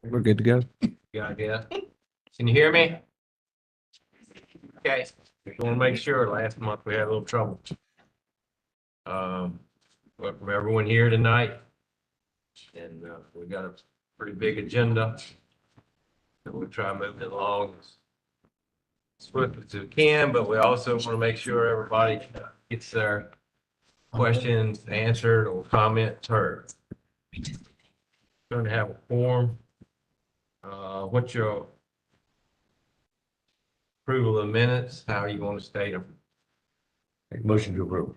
We're good to go. Good idea. Can you hear me? Okay, just want to make sure. Last month we had a little trouble. But from everyone here tonight, and we got a pretty big agenda. And we'll try moving it along as swiftly as we can, but we also want to make sure everybody gets their questions answered or comments heard. Going to have a forum. What's your approval of the minutes? How you want to state them? Motion to approve.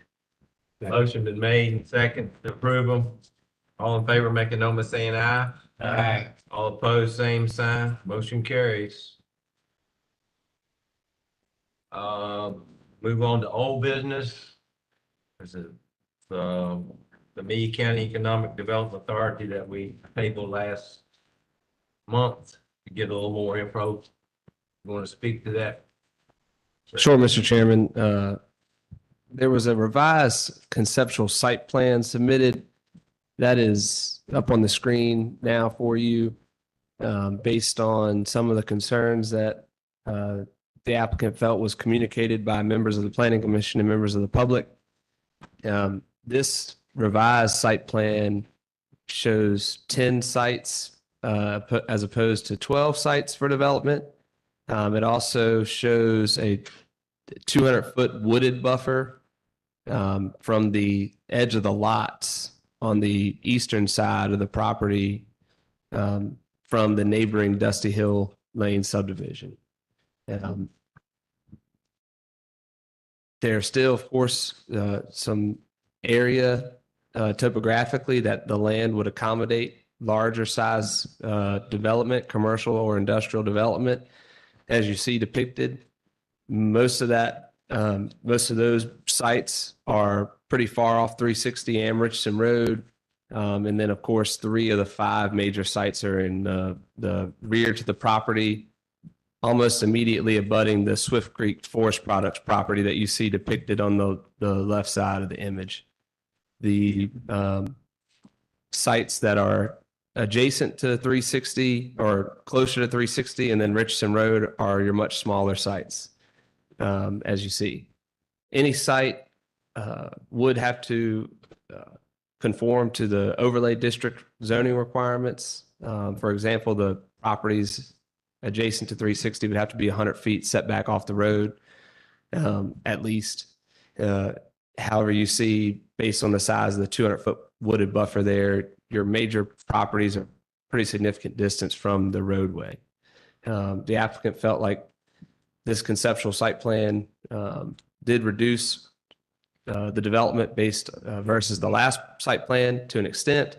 Motion been made and second to approve them. All in favor, make a note by saying aye. Aye. All opposed, same sign. Motion carries. Move on to old business. This is the Amelia County Economic Development Authority that we tabled last month to get a little more info. You want to speak to that? Sure, Mr. Chairman. There was a revised conceptual site plan submitted that is up on the screen now for you, based on some of the concerns that the applicant felt was communicated by members of the Planning Commission and members of the public. This revised site plan shows 10 sites as opposed to 12 sites for development. It also shows a 200-foot wooded buffer from the edge of the lots on the eastern side of the property from the neighboring Dusty Hill Lane subdivision. There's still, of course, some area topographically that the land would accommodate larger size development, commercial or industrial development, as you see depicted. Most of those sites are pretty far off 360 Richardson Road. And then, of course, 3 of the 5 major sites are in the rear to the property, almost immediately abutting the Swift Creek Forest Products property that you see depicted on the left side of the image. The sites that are adjacent to 360 or closer to 360 and then Richardson Road are your much smaller sites, as you see. Any site would have to conform to the overlay district zoning requirements. For example, the properties adjacent to 360 would have to be 100 feet setback off the road, at least. However, you see, based on the size of the 200-foot wooded buffer there, your major properties are pretty significant distance from the roadway. The applicant felt like this conceptual site plan did reduce the development based versus the last site plan to an extent,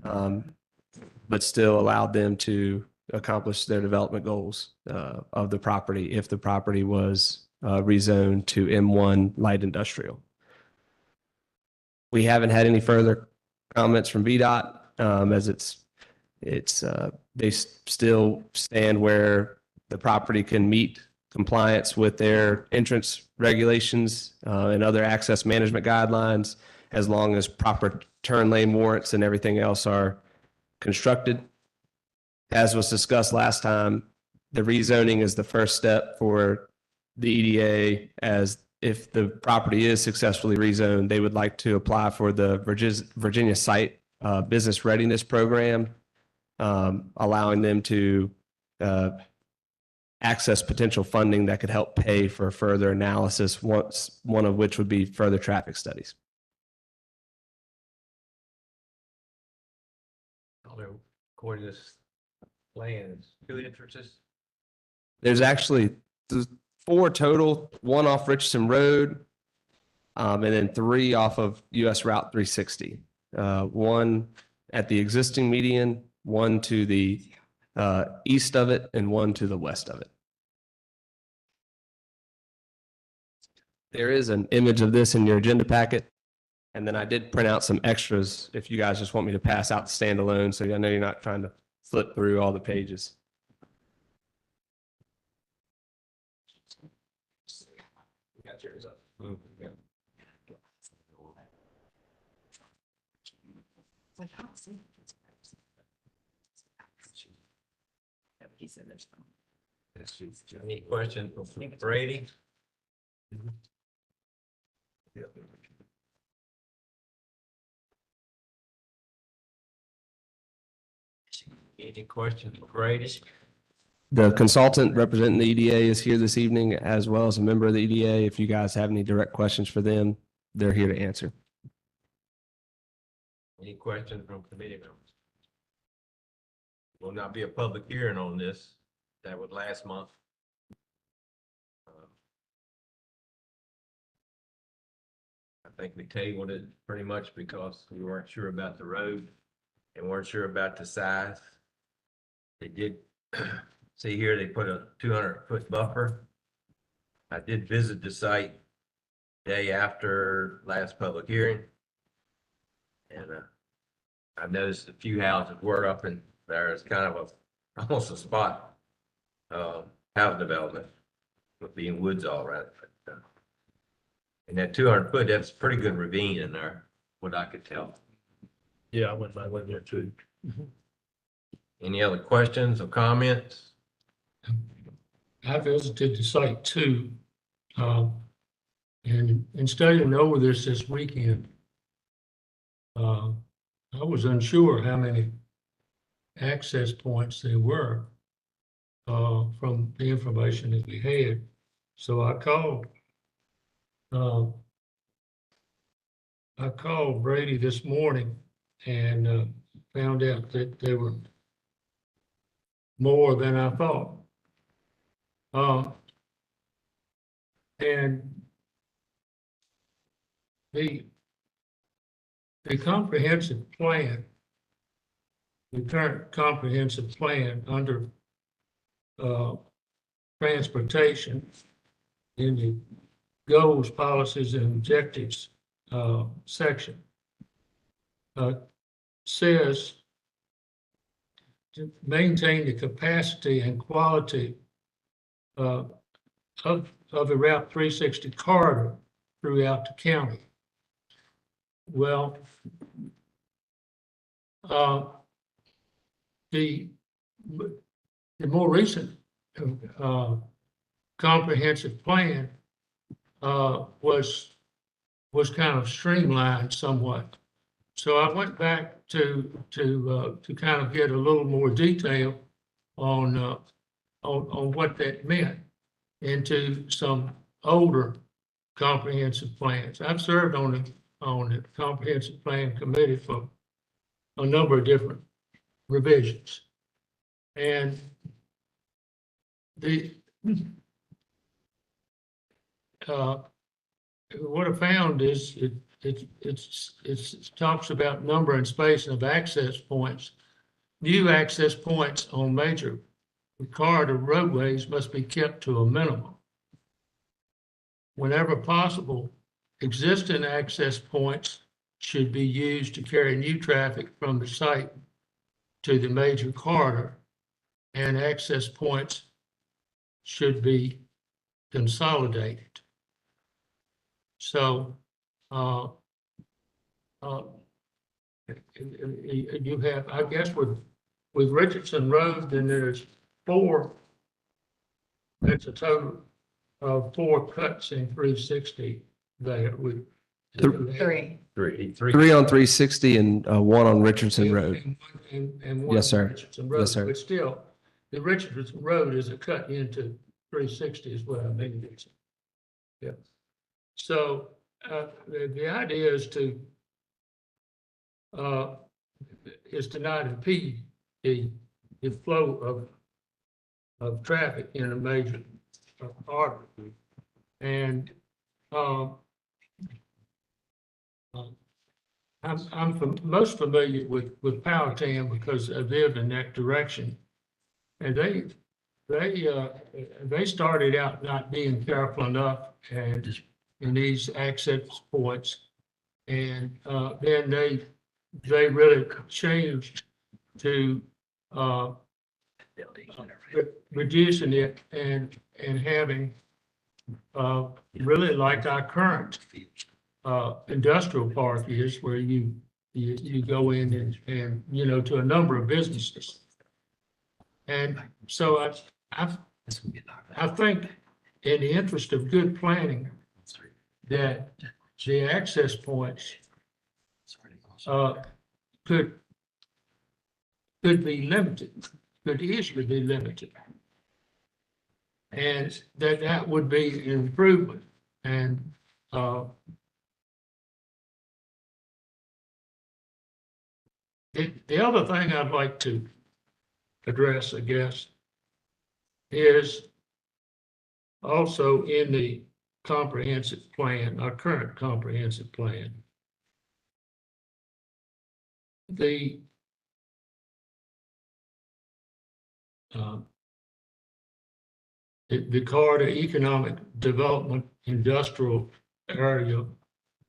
but still allowed them to accomplish their development goals of the property if the property was rezoned to M1 light industrial. We haven't had any further comments from VDOT as they still stand where the property can meet compliance with their entrance regulations and other access management guidelines, as long as proper turn lane warrants and everything else are constructed. As was discussed last time, the rezoning is the first step for the EDA, as if the property is successfully rezoned, they would like to apply for the Virginia Site Business Readiness Program, allowing them to access potential funding that could help pay for further analysis, one of which would be further traffic studies. According to this plan, 2 entrances. There's actually 4 total, 1 off Richardson Road, and then 3 off of US Route 360. 1 at the existing median, 1 to the east of it, and 1 to the west of it. There is an image of this in your agenda packet, and then I did print out some extras if you guys just want me to pass out the standalone, so I know you're not trying to flip through all the pages. Got yours up. Yeah. said there's no. Any questions from Brady? Any questions for Brady? The consultant representing the EDA is here this evening, as well as a member of the EDA. If you guys have any direct questions for them, they're here to answer. Any questions from committee members? Will not be a public hearing on this. That was last month. I think we tabled it pretty much because we weren't sure about the road and weren't sure about the size. They did, see here, they put a 200-foot buffer. I did visit the site day after last public hearing. And I've noticed a few houses were up in there. It's kind of almost a spot house development with being woods all around it. And that 200 foot, that's a pretty good ravine in there, what I could tell. Yeah, I went there too. Any other questions or comments? I visited the site too, and studying over this weekend. I was unsure how many access points there were from the information that we had. So I called Brady this morning and found out that there were more than I thought. And the comprehensive plan, the current comprehensive plan under transportation in the goals, policies, and objectives section says to maintain the capacity and quality of the Route 360 corridor throughout the county. Well, the more recent comprehensive plan was kind of streamlined somewhat. So I went back to kind of get a little more detail on what that meant into some older comprehensive plans. I've served on the comprehensive plan committee for a number of different revisions. And what I found is it talks about number and spacing of access points. New access points on major corridor roadways must be kept to a minimum. Whenever possible, existing access points should be used to carry new traffic from the site to the major corridor, and access points should be consolidated. So you have, I guess, with Richardson Road, then there's 4. That's a total of 4 cuts in 360 there. Three. Three on 360 and one on Richardson Road. And one Yes, sir. on Richardson Road. Yes, sir. But still, the Richardson Road is a cut into 360 is what I mean. Yeah. So the idea is to not impede the flow of traffic in a major artery. And I'm most familiar with Powhatan because I lived in that direction, and they started out not being careful enough and in these access points, and then they really changed to reducing it and having really like our current industrial park is, where you go in and to a number of businesses. And so I think in the interest of good planning, that the access points could be limited, could easily be limited. And that would be an improvement. And the other thing I'd like to address, I guess, is also in the comprehensive plan, our current comprehensive plan. The Corridor Economic Development Industrial Area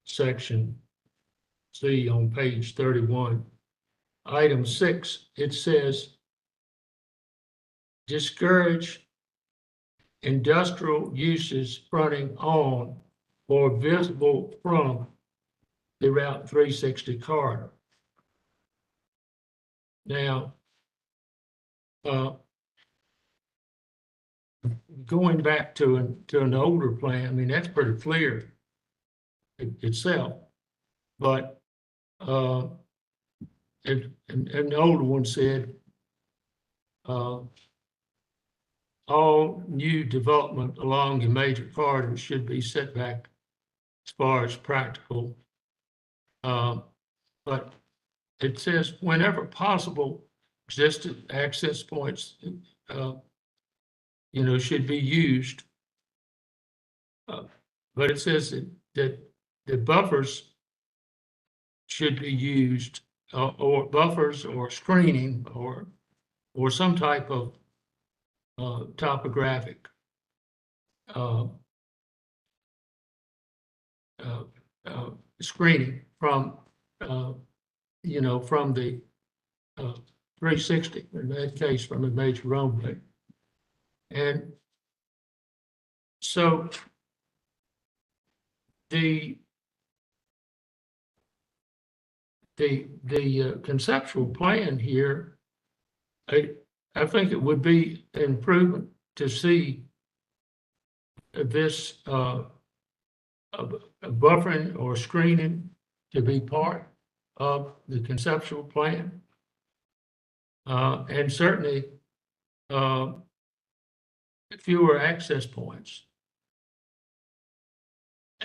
section C on page 31, item 6, it says discourage industrial uses fronting on or visible from the Route 360 corridor. Now, going back to an older plan, I mean, that's pretty clear itself, but and the older one said all new development along the major corridors should be set back as far as practical. But it says whenever possible, existing access points, should be used. But it says that the buffers should be used, or buffers or screening or some type of topographic screening from from the 360, in that case from a major roadway. And so the conceptual plan here, I think it would be an improvement to see this buffering or screening to be part of the conceptual plan. And certainly fewer access points.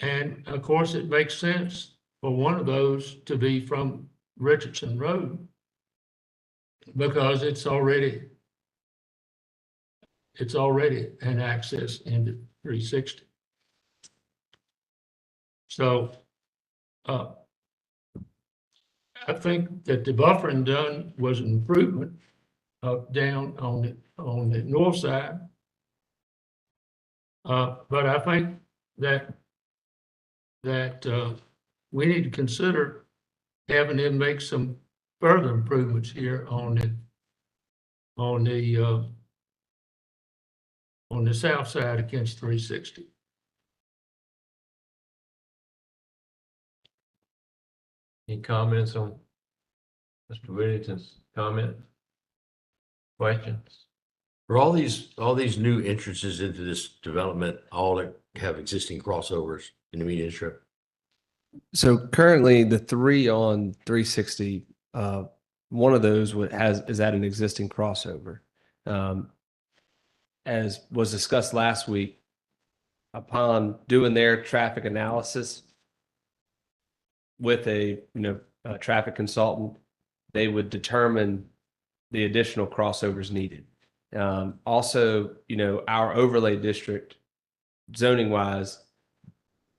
And of course, it makes sense for one of those to be from Richardson Road because it's already an access into 360. So I think that the buffering done was an improvement down on the north side. But I think that we need to consider having them make some further improvements here on the south side against 360. Any comments on Mr. Whittington's comment? Questions? For all these new entrances into this development, all that have existing crossovers in the median strip? So currently the 3 on 360, one of those is at an existing crossover. As was discussed last week, upon doing their traffic analysis with a traffic consultant, they would determine the additional crossovers needed. Also, our overlay district, zoning wise,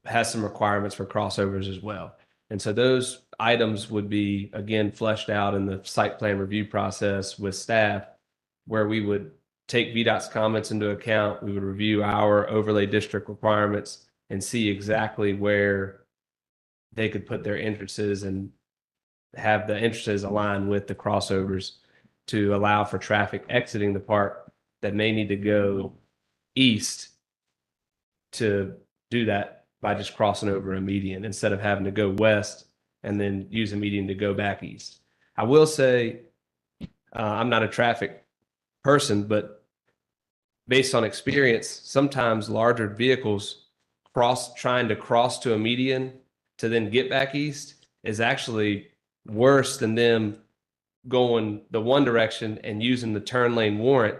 has some requirements for crossovers as well. And so those items would be, again, fleshed out in the site plan review process with staff, where we would take VDOT's comments into account. We would review our overlay district requirements and see exactly where they could put their entrances and have the entrances align with the crossovers to allow for traffic exiting the park that may need to go east to do that by just crossing over a median instead of having to go west and then use a median to go back east. I will say I'm not a traffic person, but based on experience, sometimes larger vehicles trying to cross to a median to then get back east is actually worse than them going the one direction and using the turn lane warrant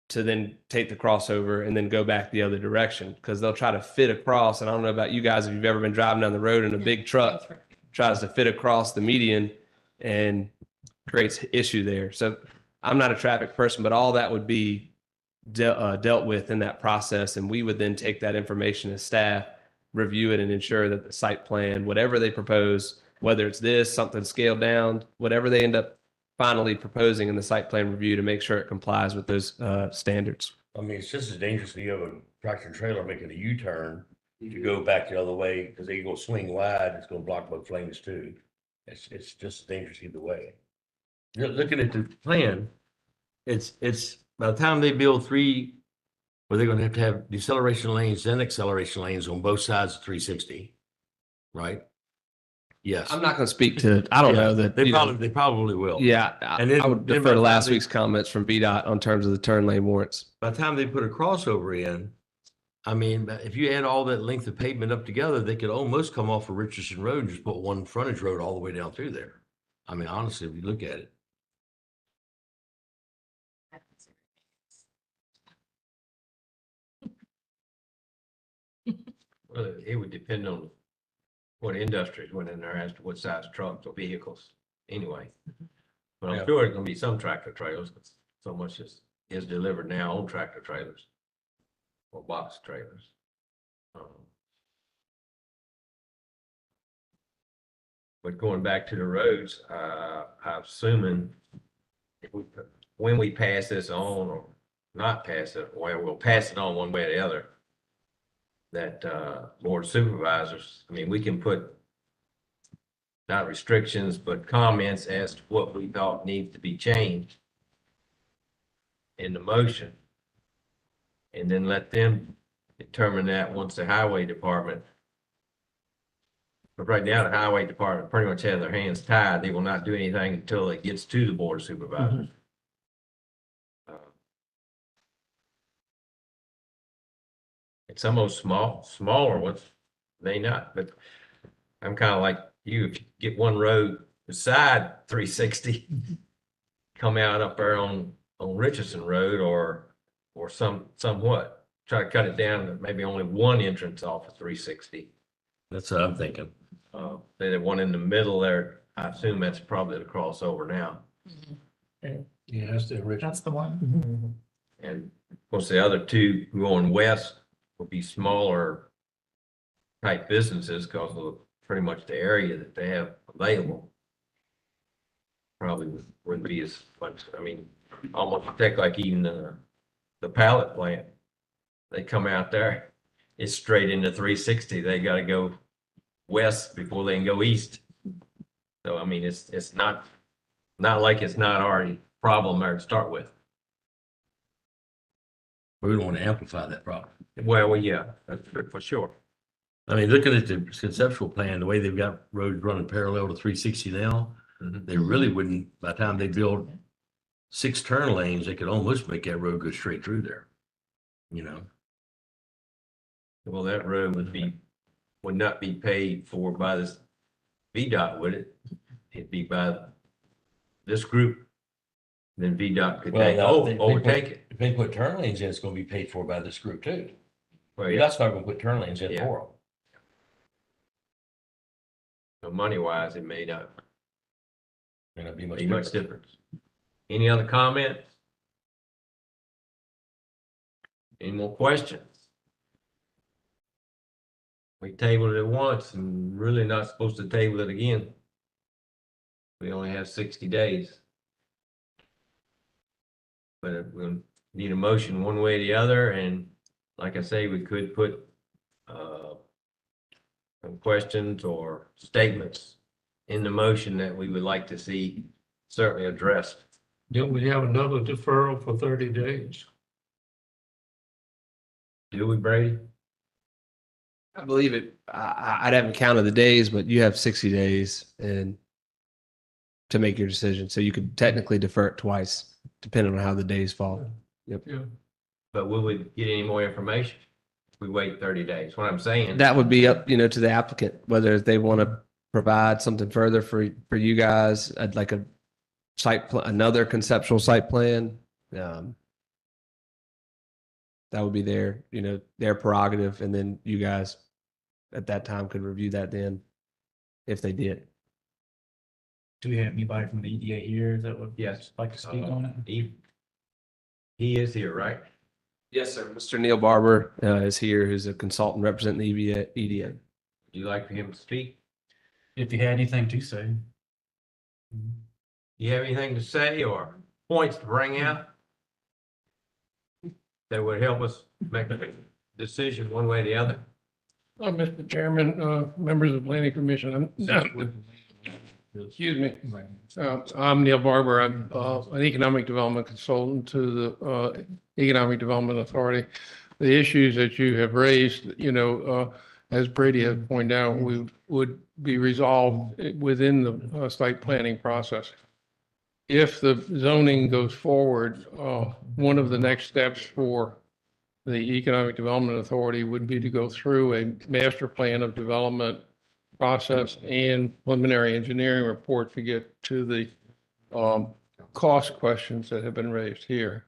to then take the crossover and then go back the other direction, because they'll try to fit across. And I don't know about you guys, if you've ever been driving down the road and a big truck tries to fit across the median and creates issue there. So I'm not a traffic person, but all that would be dealt with in that process. And we would then take that information as staff, review it, and ensure that the site plan, whatever they propose, whether it's this, something scaled down, whatever they end up finally proposing in the site plan review, to make sure it complies with those standards. I mean, it's just as dangerous if you have a tractor trailer making a U-turn. If you go back the other way, because they go swing wide, it's gonna block both lanes too. It's just dangerous either way. You're looking at the plan, it's by the time they build three, well, they're gonna have deceleration lanes and acceleration lanes on both sides of 360, right? Yes. I'm not going to speak to, I don't know that. They probably will. Yeah, And then- I would then defer by to the last time week's comments from VDOT on terms of the turn lane warrants. By the time they put a crossover in, I mean, if you add all that length of pavement up together, they could almost come off of Richardson Road and just put one frontage road all the way down through there. I mean, honestly, if you look at it. Well, it would depend on what industries went in there as to what size trucks or vehicles anyway. But I'm Yeah. sure there's gonna be some tractor trailers, because so much is delivered now on tractor trailers or box trailers. But going back to the roads, I'm assuming if when we pass this on or not pass it, well, we'll pass it on one way or the other, that board of supervisors, I mean, we can put not restrictions, but comments as to what we thought needs to be changed in the motion. And then let them determine that once the highway department. But right now, the highway department pretty much has their hands tied. They will not do anything until it gets to the board of supervisors. And some of those smaller ones may not, but I'm kind of like you, if you get one road beside 360, come out up there on Richardson Road or somewhat, try to cut it down to maybe only one entrance off of 360. That's what I'm thinking. Then the one in the middle there, I assume that's probably the crossover now. Yeah, that's the original. That's the one. And of course, the other two going west will be smaller type businesses because of pretty much the area that they have available. Probably wouldn't be as much, I mean, almost take like even the pallet plant. They come out there, it's straight into 360. They got to go west before they can go east. So, I mean, it's not like it's not already a problem there to start with. We don't want to amplify that problem. Well, yeah, that's for sure. I mean, looking at the conceptual plan, the way they've got roads running parallel to 360 now, they really wouldn't, by the time they build 6 turn lanes, they could almost make that road go straight through there. You know? Well, that road would not be paid for by this VDOT, would it? It'd be by this group. Then VDOT could overtake it. If they put turn lanes in, it's gonna be paid for by this group too. Well, yeah, VDOT's not gonna put turn lanes in Yeah. for them. so money wise, it may not May not be much be much different. difference. Any other comments? Any more questions? We tabled it once and really not supposed to table it again. We only have 60 days. But we'll need a motion one way or the other, and like I say, we could put some questions or statements in the motion that we would like to see certainly addressed. Then we have another deferral for 30 days. Do we, Brady? I believe it. I haven't counted the days, but you have 60 days, and to make your decision. So you could technically defer it twice, depending on how the days fall. Yeah. But will we get any more information? If we wait 30 days, what I'm saying. That would be up, to the applicant, whether they want to provide something further for you guys, like a another conceptual site plan. That would be their prerogative, and then you guys at that time could review that then, if they did. Do we have anybody from the EDA here that would Yes. like to speak on it? He is here, right? Yes, sir. Mr. Neil Barber is here, who's a consultant representing the EDA. Would you like for him to speak? If you had anything to say. You have anything to say or points to bring out that would help us make a decision one way or the other? Mr. Chairman, members of the Planning Commission, excuse me. I'm Neil Barber. I'm an economic development consultant to the Economic Development Authority. The issues that you have raised, as Brady has pointed out, would be resolved within the site planning process. If the zoning goes forward, one of the next steps for the Economic Development Authority would be to go through a master plan of development process and preliminary engineering report to get to the cost questions that have been raised here.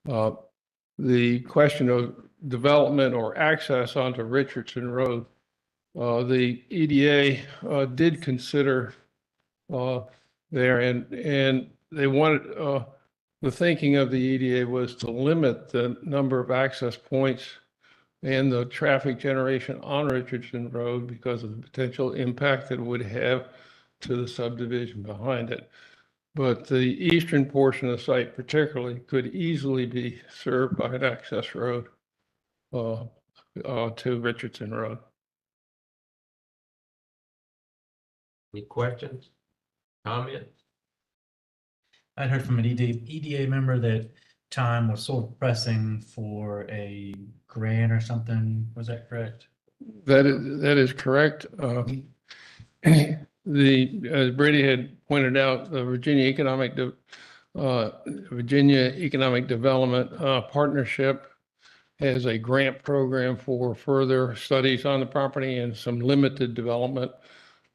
The question of development or access onto Richardson Road, the EDA did consider there, and they wanted, the thinking of the EDA was to limit the number of access points and the traffic generation on Richardson Road because of the potential impact it would have to the subdivision behind it. But the eastern portion of the site particularly could easily be served by an access road to Richardson Road. Any questions? Comments? I'd heard from an EDA member that time was sort of pressing for a grant or something. Was that correct? That is correct. As Brady had pointed out, the Virginia Economic Development Partnership has a grant program for further studies on the property and some limited development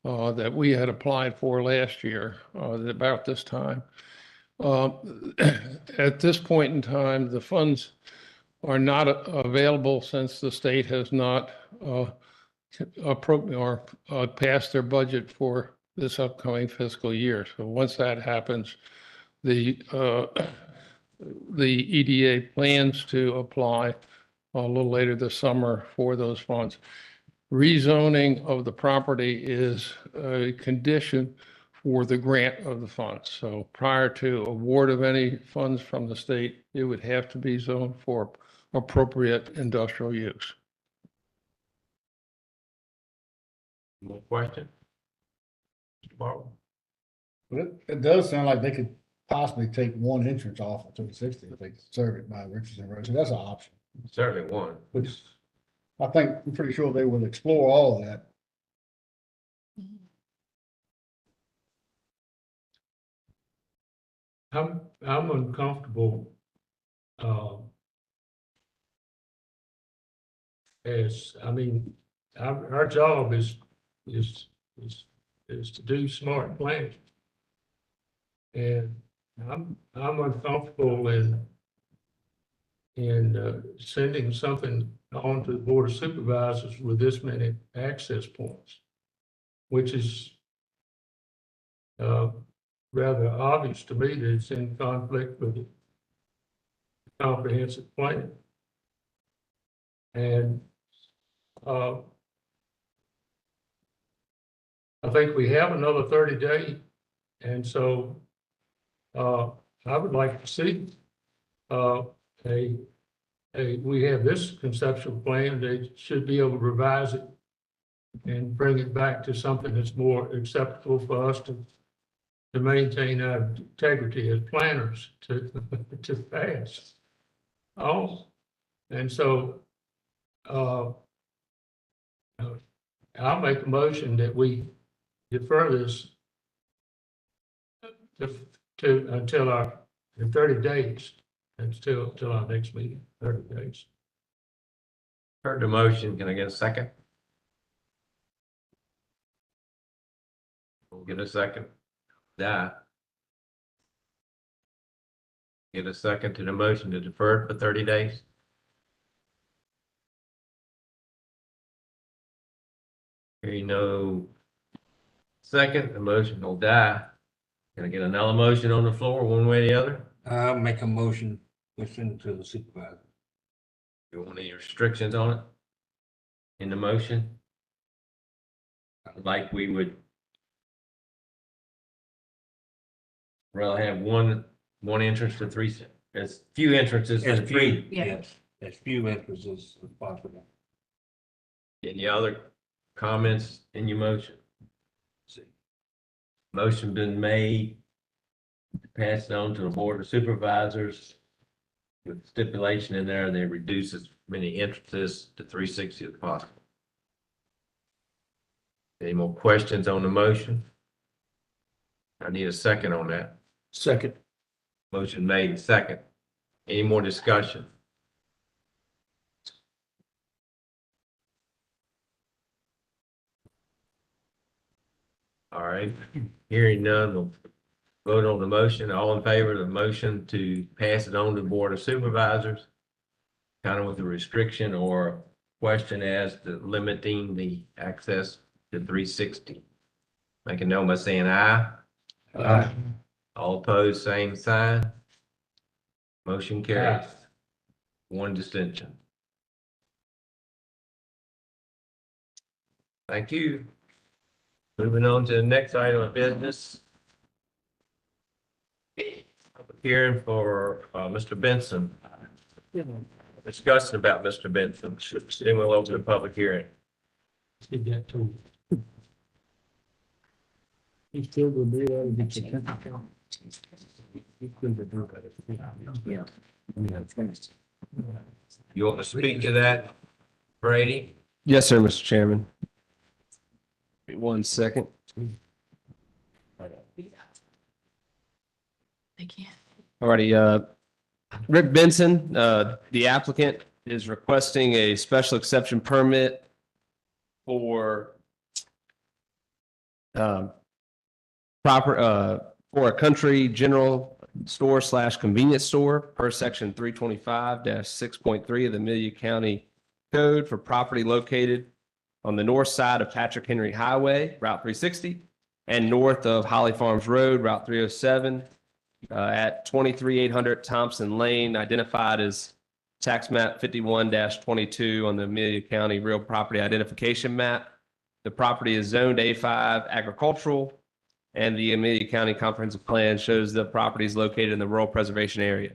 that we had applied for last year about this time. At this point in time, the funds are not available since the state has not passed their budget for this upcoming fiscal year. So once that happens, the EDA plans to apply a little later this summer for those funds. Rezoning of the property is a condition for the grant of the funds. So prior to award of any funds from the state, it would have to be zoned for appropriate industrial use. More questions? Mr. Barber? But it does sound like they could possibly take one entrance off of 260 if they serve it by Richardson Road. So that's an option, Certainly one. which I think, I'm pretty sure they will explore all of that. I'm uncomfortable our job is to do smart planning. And I'm uncomfortable in sending something on to the Board of Supervisors with this many access points, which is rather obvious to me that it's in conflict with the comprehensive plan. And I think we have another 30 days. And so I would like to see we have this conceptual plan. They should be able to revise it and bring it back to something that's more acceptable for us to maintain our integrity as planners to pass. Oh, and so I'll make a motion that we defer this until in 30 days, until our next meeting, 30 days. Heard the motion. Can I get a second? We'll get a second. Get a second to the motion to defer it for 30 days. Hearing no second, the motion will die. Can I get another motion on the floor, one way or the other? I'll make a motion, we send it to the supervisor. You want any restrictions on it? In the motion? Like we would rather have one entrance to three, as few entrances As to three. few, yes, as few entrances as possible. Any other comments in your motion? Motion been made, to pass it on to the Board of Supervisors with stipulation in there, they reduce as many entrances to 360 as possible. Any more questions on the motion? I need a second on that. Second. Motion made and second. Any more discussion? All right, hearing none, we'll vote on the motion. All in favor of the motion to pass it on to the Board of Supervisors? Kind of with a restriction or question as to limiting the access to 360. Make a note by saying aye. Aye. All opposed, same sign. Motion carries. One dissension. Thank you. Moving on to the next item of business. Public hearing for Mr. Benson. Discussion about Mr. Benson. Then we'll open the public hearing. Did that too. He's still gonna be able to get the You want to speak to that, Brady? Yes, sir, Mr. Chairman. Wait 1 second. They can't. Alrighty, Rick Benson, the applicant is requesting a special exception permit for for a country general store / convenience store per section 325-6.3 of the Amelia County Code for property located on the north side of Patrick Henry Highway, Route 360, and north of Holly Farms Road, Route 307, at 23800 Thompson Lane, identified as tax map 51-22 on the Amelia County Real Property Identification Map. The property is zoned A5 agricultural, and the Amelia County Comprehensive Plan shows the property is located in the rural preservation area.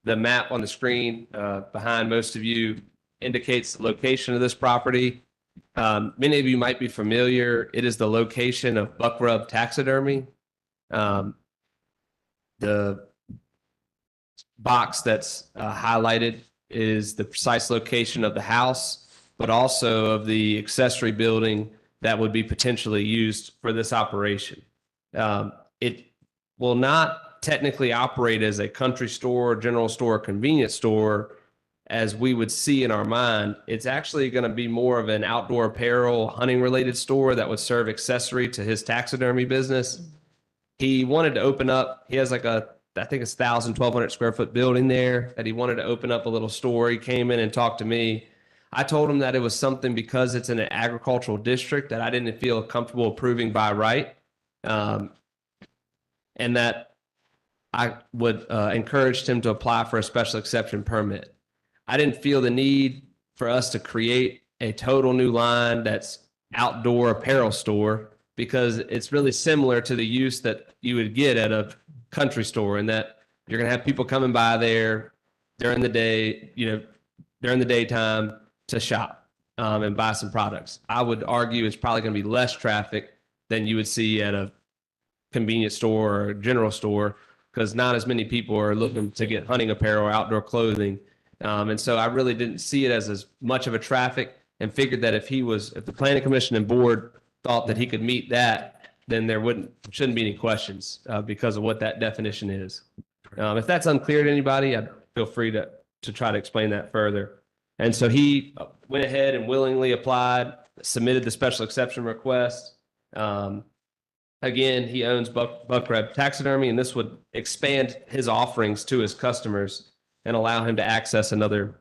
The map on the screen behind most of you indicates the location of this property. Many of you might be familiar. It is the location of Buck Rub Taxidermy. The box that's highlighted is the precise location of the house, but also of the accessory building that would be potentially used for this operation. It will not technically operate as a country store, general store, convenience store, as we would see in our mind. It's actually going to be more of an outdoor apparel, hunting related store that would serve accessory to his taxidermy business. He wanted to open up, he has like I think it's 1,200 square foot building there that he wanted to open up a little store. He came in and talked to me. I told him that it was something, because it's in an agricultural district, that I didn't feel comfortable approving by right. And that I would encourage him to apply for a special exception permit. I didn't feel the need for us to create a total new line that's outdoor apparel store, because it's really similar to the use that you would get at a country store, and that you're going to have people coming by there during the day, during the daytime to shop and buy some products. I would argue it's probably going to be less traffic than you would see at a convenience store or general store, because not as many people are looking to get hunting apparel or outdoor clothing. And so I really didn't see it as much of a traffic, and figured that if the planning commission and board thought that he could meet that, then shouldn't be any questions because of what that definition is. If that's unclear to anybody, I'd feel free to try to explain that further. And so he went ahead and willingly applied, submitted the special exception request. Again, he owns Buck Reb Taxidermy, and this would expand his offerings to his customers and allow him to access another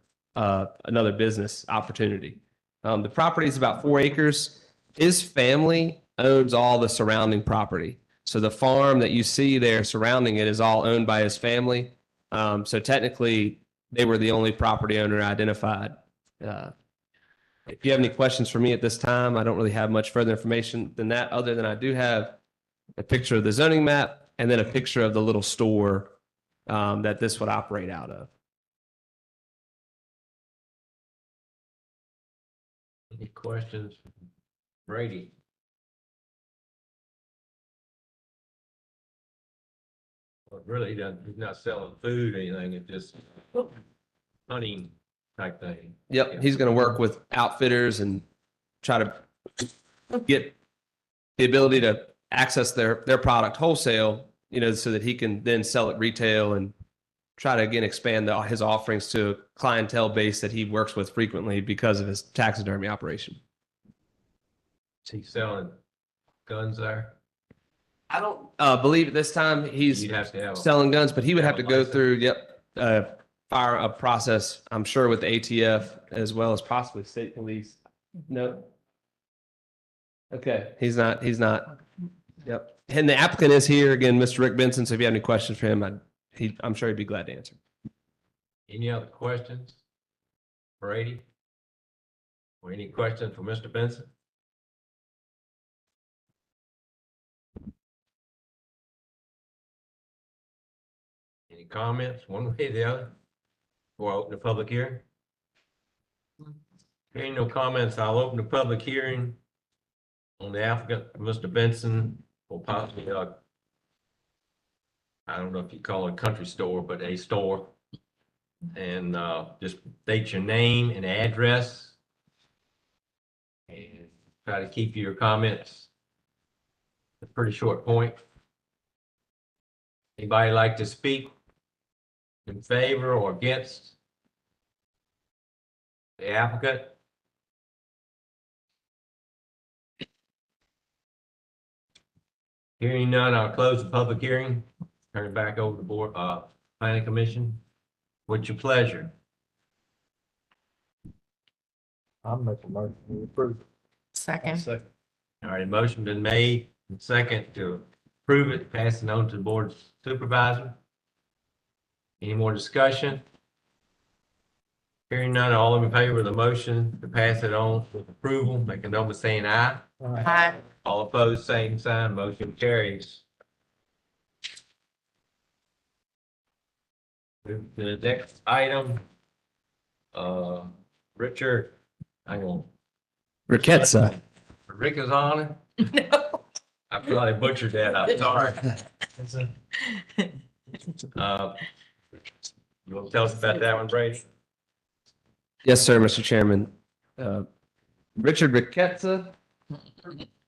business opportunity. The property is about 4 acres. His family owns all the surrounding property. So the farm that you see there surrounding it is all owned by his family. So technically, they were the only property owner identified. If you have any questions for me at this time, I don't really have much further information than that, other than I do have a picture of the zoning map and then a picture of the little store that this would operate out of. Any questions? Brady? Well, really, he's not selling food or anything, it's just hunting type thing. Yep, he's going to work with outfitters and try to get the ability to access their product wholesale, so that he can then sell it retail and try to, again, expand his offerings to a clientele base that he works with frequently because of his taxidermy operation. Is he selling guns there? I don't believe at this time he's You'd have to have selling guns, but he would have have to a go license. through, fire a process, I'm sure, with the ATF as well as possibly state police. No. Okay, he's not. Yep. And the applicant is here again, Mr. Rick Benson. So if you have any questions for him, I'm sure he'd be glad to answer. Any other questions? Brady? Or any questions for Mr. Benson? Any comments, one way or the other? Before I open the public hearing? Hearing no comments, I'll open the public hearing on the applicant, Mr. Benson, for possibly, I don't know if you call it a country store, but a store. And just state your name and address. And try to keep your comments a pretty short point. Anybody like to speak in favor or against the applicant? Hearing none, I'll close the public hearing. Turn it back over to the board, planning commission. What's your pleasure? I'll make a motion to approve. Second. All right, motion been made and second to approve it, pass it on to the board supervisor. Any more discussion? Hearing none, all in favor of the motion to pass it on with approval, make a note by saying aye. Aye. All opposed, same sign, motion carries. Move to the next item. Richard, hang on. Riquetza. Rick is on it? No. I feel like I butchered that, I'm sorry. You want to tell us about that one, Brady? Yes, sir, Mr. Chairman. Richard Riquetza.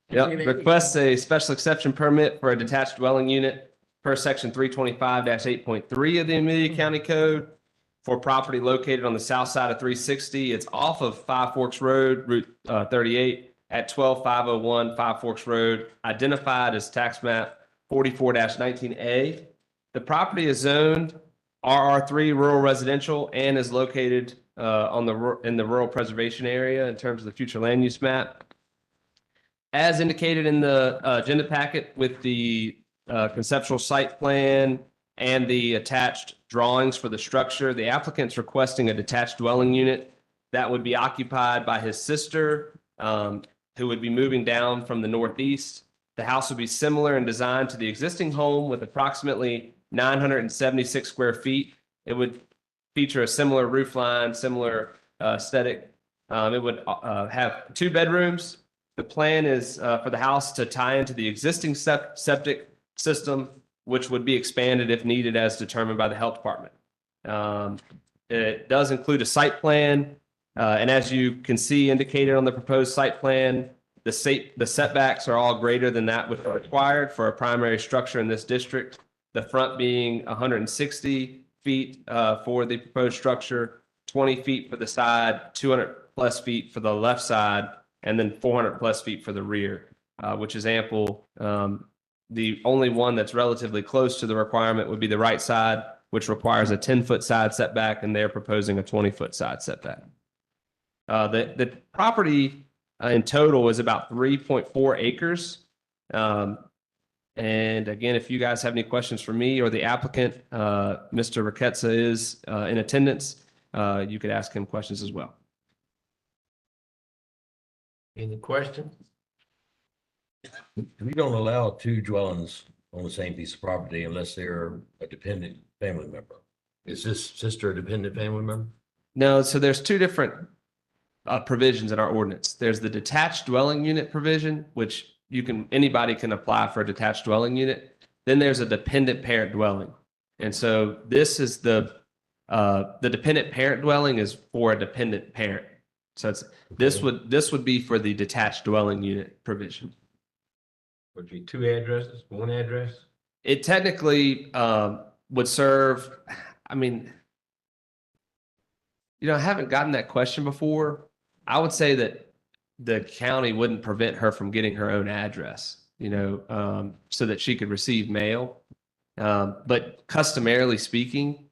Yep, requests a special exception permit for a detached dwelling unit per section 325-8.3 of the Amelia County Code for property located on the south side of 360. It's off of Five Forks Road, Route 38 at 12501 Five Forks Road, identified as tax map 44-19A. The property is zoned RR3 rural residential and is located in the rural preservation area in terms of the future land use map. As indicated in the agenda packet with the conceptual site plan and the attached drawings for the structure, the applicant's requesting a detached dwelling unit that would be occupied by his sister, who would be moving down from the northeast. The house would be similar in design to the existing home with approximately 976 square feet. It would feature a similar roof line, similar aesthetic. It would have 2 bedrooms. The plan is for the house to tie into the existing septic system, which would be expanded if needed as determined by the health department. It does include a site plan. And as you can see indicated on the proposed site plan, the setbacks are all greater than that which are required for a primary structure in this district. The front being 160 feet for the proposed structure, 20 feet for the side, 200 plus feet for the left side, and then 400 plus feet for the rear, which is ample. The only one that's relatively close to the requirement would be the right side, which requires a 10-foot side setback, and they're proposing a 20-foot side setback. The property in total is about 3.4 acres. And again, if you guys have any questions for me or the applicant, Mr. Riquetza is in attendance. You could ask him questions as well. Any questions? We don't allow two dwellings on the same piece of property unless they're a dependent family member. Is this sister a dependent family member? No, so there's two different provisions in our ordinance. There's the detached dwelling unit provision, which anybody can apply for a detached dwelling unit. Then there's a dependent parent dwelling. And so this is the dependent parent dwelling is for a dependent parent. So this would be for the detached dwelling unit provision. Would be two addresses, one address? It technically would serve, I mean, I haven't gotten that question before. I would say that the county wouldn't prevent her from getting her own address, so that she could receive mail. But customarily speaking,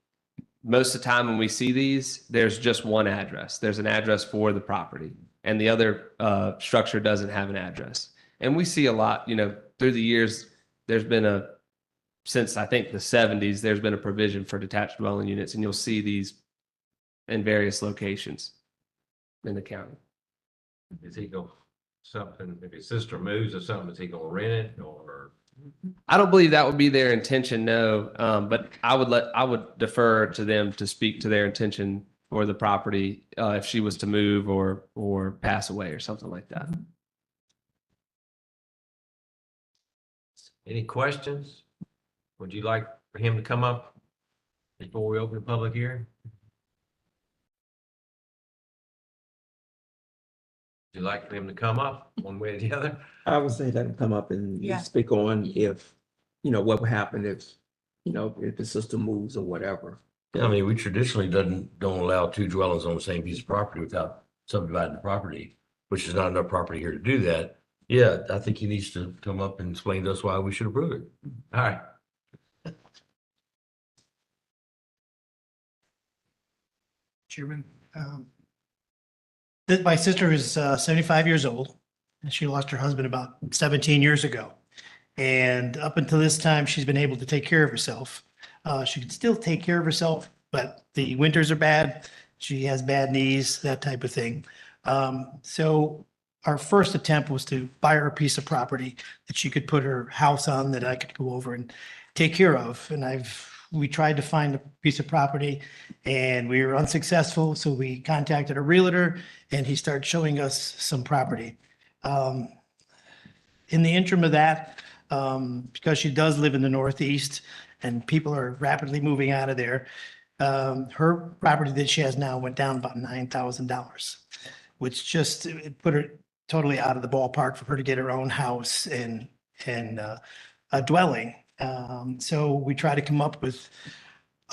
most of the time when we see these, there's just one address. There's an address for the property, and the other structure doesn't have an address. And we see a lot, through the years, since I think the 70s, there's been a provision for detached dwelling units, and you'll see these in various locations in the county. Is he going something, if his sister moves or something, is he going to rent it or? I don't believe that would be their intention, no. But I would defer to them to speak to their intention for the property if she was to move or pass away or something like that. Any questions? Would you like for him to come up before we open the public hearing? Would you like for him to come up one way or the other? I would say let him come up and Yeah. speak on if, what would happen if, if the system moves or whatever. I mean, we traditionally don't allow two dwellings on the same piece of property without subdividing the property, which is not enough property here to do that. Yeah, I think he needs to come up and explain to us why we should approve it. All right. Chairman, my sister is 75 years old, and she lost her husband about 17 years ago. And up until this time, she's been able to take care of herself. She can still take care of herself, but the winters are bad. She has bad knees, that type of thing. So our first attempt was to buy her a piece of property that she could put her house on that I could go over and take care of. And we tried to find a piece of property and we were unsuccessful. So we contacted a realtor and he started showing us some property. In the interim of that, because she does live in the Northeast and people are rapidly moving out of there, her property that she has now went down about $9,000, which just it put her totally out of the ballpark for her to get her own house and a dwelling. So we try to come up with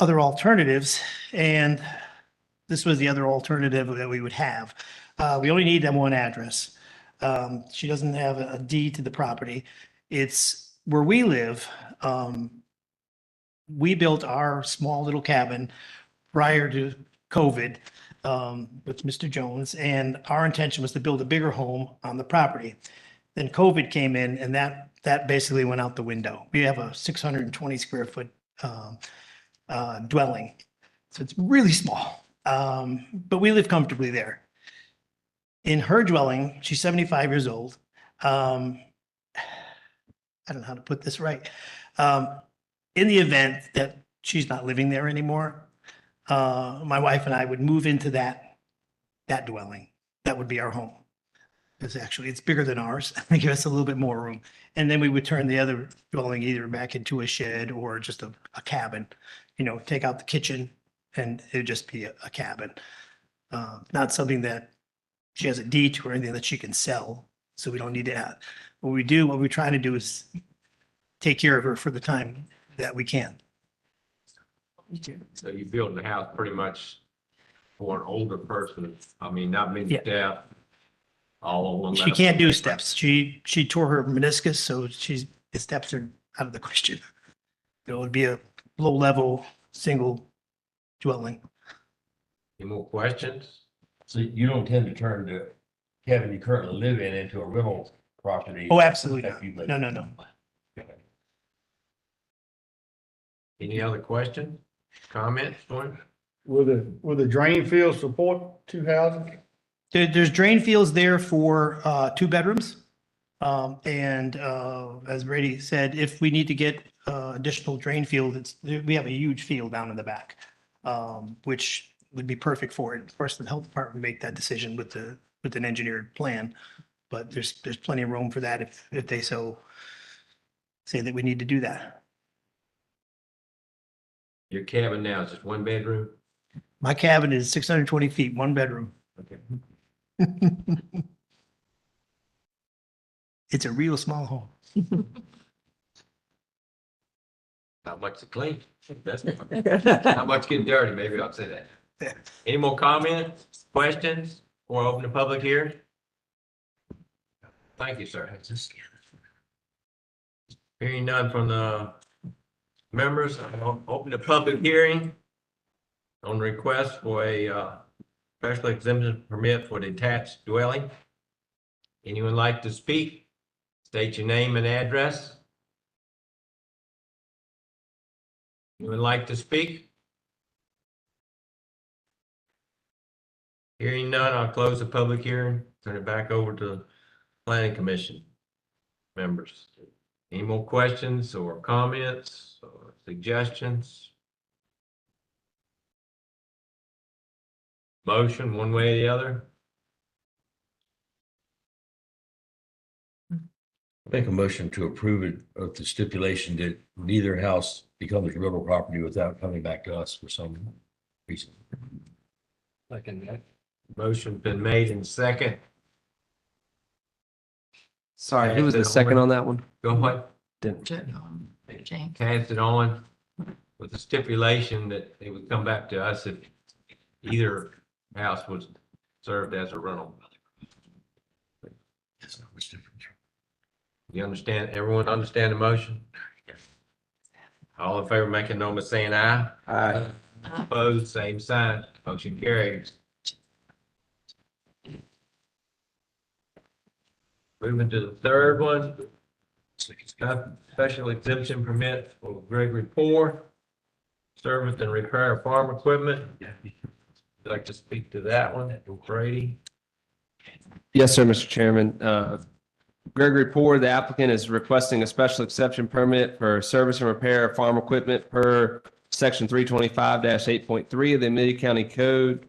other alternatives, and this was the other alternative that we would have. We only need that one address. She doesn't have a deed to the property. It's where we live. We built our small little cabin prior to COVID with Mr. Jones, and our intention was to build a bigger home on the property. Then COVID came in, and that basically went out the window. We have a 620 square foot dwelling, so it's really small, but we live comfortably there. In her dwelling, she's 75 years old. I don't know how to put this right. In the event that she's not living there anymore, my wife and I would move into that dwelling. That would be our home. It's bigger than ours. They give us a little bit more room. And then we would turn the other dwelling either back into a shed or just a cabin, take out the kitchen and it would just be a cabin. Not something that she has a deed to or anything that she can sell. So we don't need to add. What we're trying to do is take care of her for the time that we can. So you're building the house pretty much for an older person. I mean, not many Yeah. steps. All on one She level. can't do steps. She tore her meniscus, so the steps are out of the question. It would be a low level, single dwelling. Any more questions? So you don't tend to turn the cabin you currently live in into a rental property? Oh, absolutely after you not. live- No. Any other questions, comments, Gordon? Will the drain field support two houses? There's drain fields there for 2 bedrooms. As Brady said, if we need to get additional drain field, we have a huge field down in the back, which would be perfect for it. Of course, the health department would make that decision with an engineered plan. But there's plenty of room for that if they so say that we need to do that. Your cabin now is just 1 bedroom? My cabin is 620 feet, 1 bedroom. Okay. It's a real small home. Not much to clean. That's not much getting dirty, maybe I'll say that. Any more comments, questions, or open the public hearing? Thank you, sir. Hearing none from the members, I'll open the public hearing on request for a special exemption permit for detached dwelling. Anyone like to speak? State your name and address. Anyone like to speak? Hearing none, I'll close the public hearing, turn it back over to Planning Commission members. Any more questions or comments or suggestions? Motion, one way or the other? Make a motion to approve it with the stipulation that neither house becomes rental property without coming back to us for some reason. Second that. Motion been made in second. Sorry, who was the second on that one? Go ahead. Jane. Cast it on with the stipulation that it would come back to us if either house was served as a rental. You understand, everyone understand the motion? All in favor, making no mistake saying aye. Aye. Opposed, same sign. Motion carries. Moving to the third one. Special exemption permit for Gregory Poor. Service and repair of farm equipment. Would you like to speak to that one, Brady? Yes, sir, Mr. Chairman. Gregory Poor, the applicant, is requesting a special exception permit for service and repair of farm equipment per section 325-8.3 of the Amelia County Code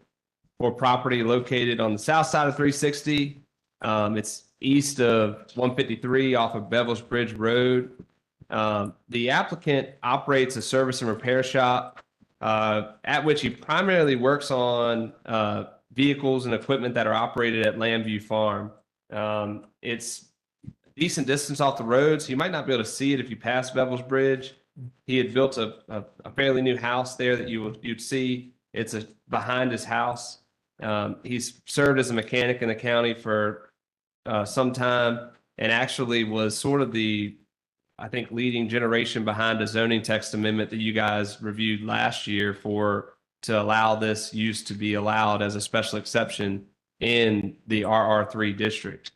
for property located on the south side of 360. It's east of 153 off of Bevel's Bridge Road. The applicant operates a service and repair shop at which he primarily works on vehicles and equipment that are operated at Lambview Farm. It's a decent distance off the road, so you might not be able to see it if you pass Bevel's Bridge. He had built a fairly new house there that you'd see. It's behind his house. He's served as a mechanic in the county for some time, and actually was sort of the, I think, leading generation behind a zoning text amendment that you guys reviewed last year to allow this use to be allowed as a special exception in the RR3 district.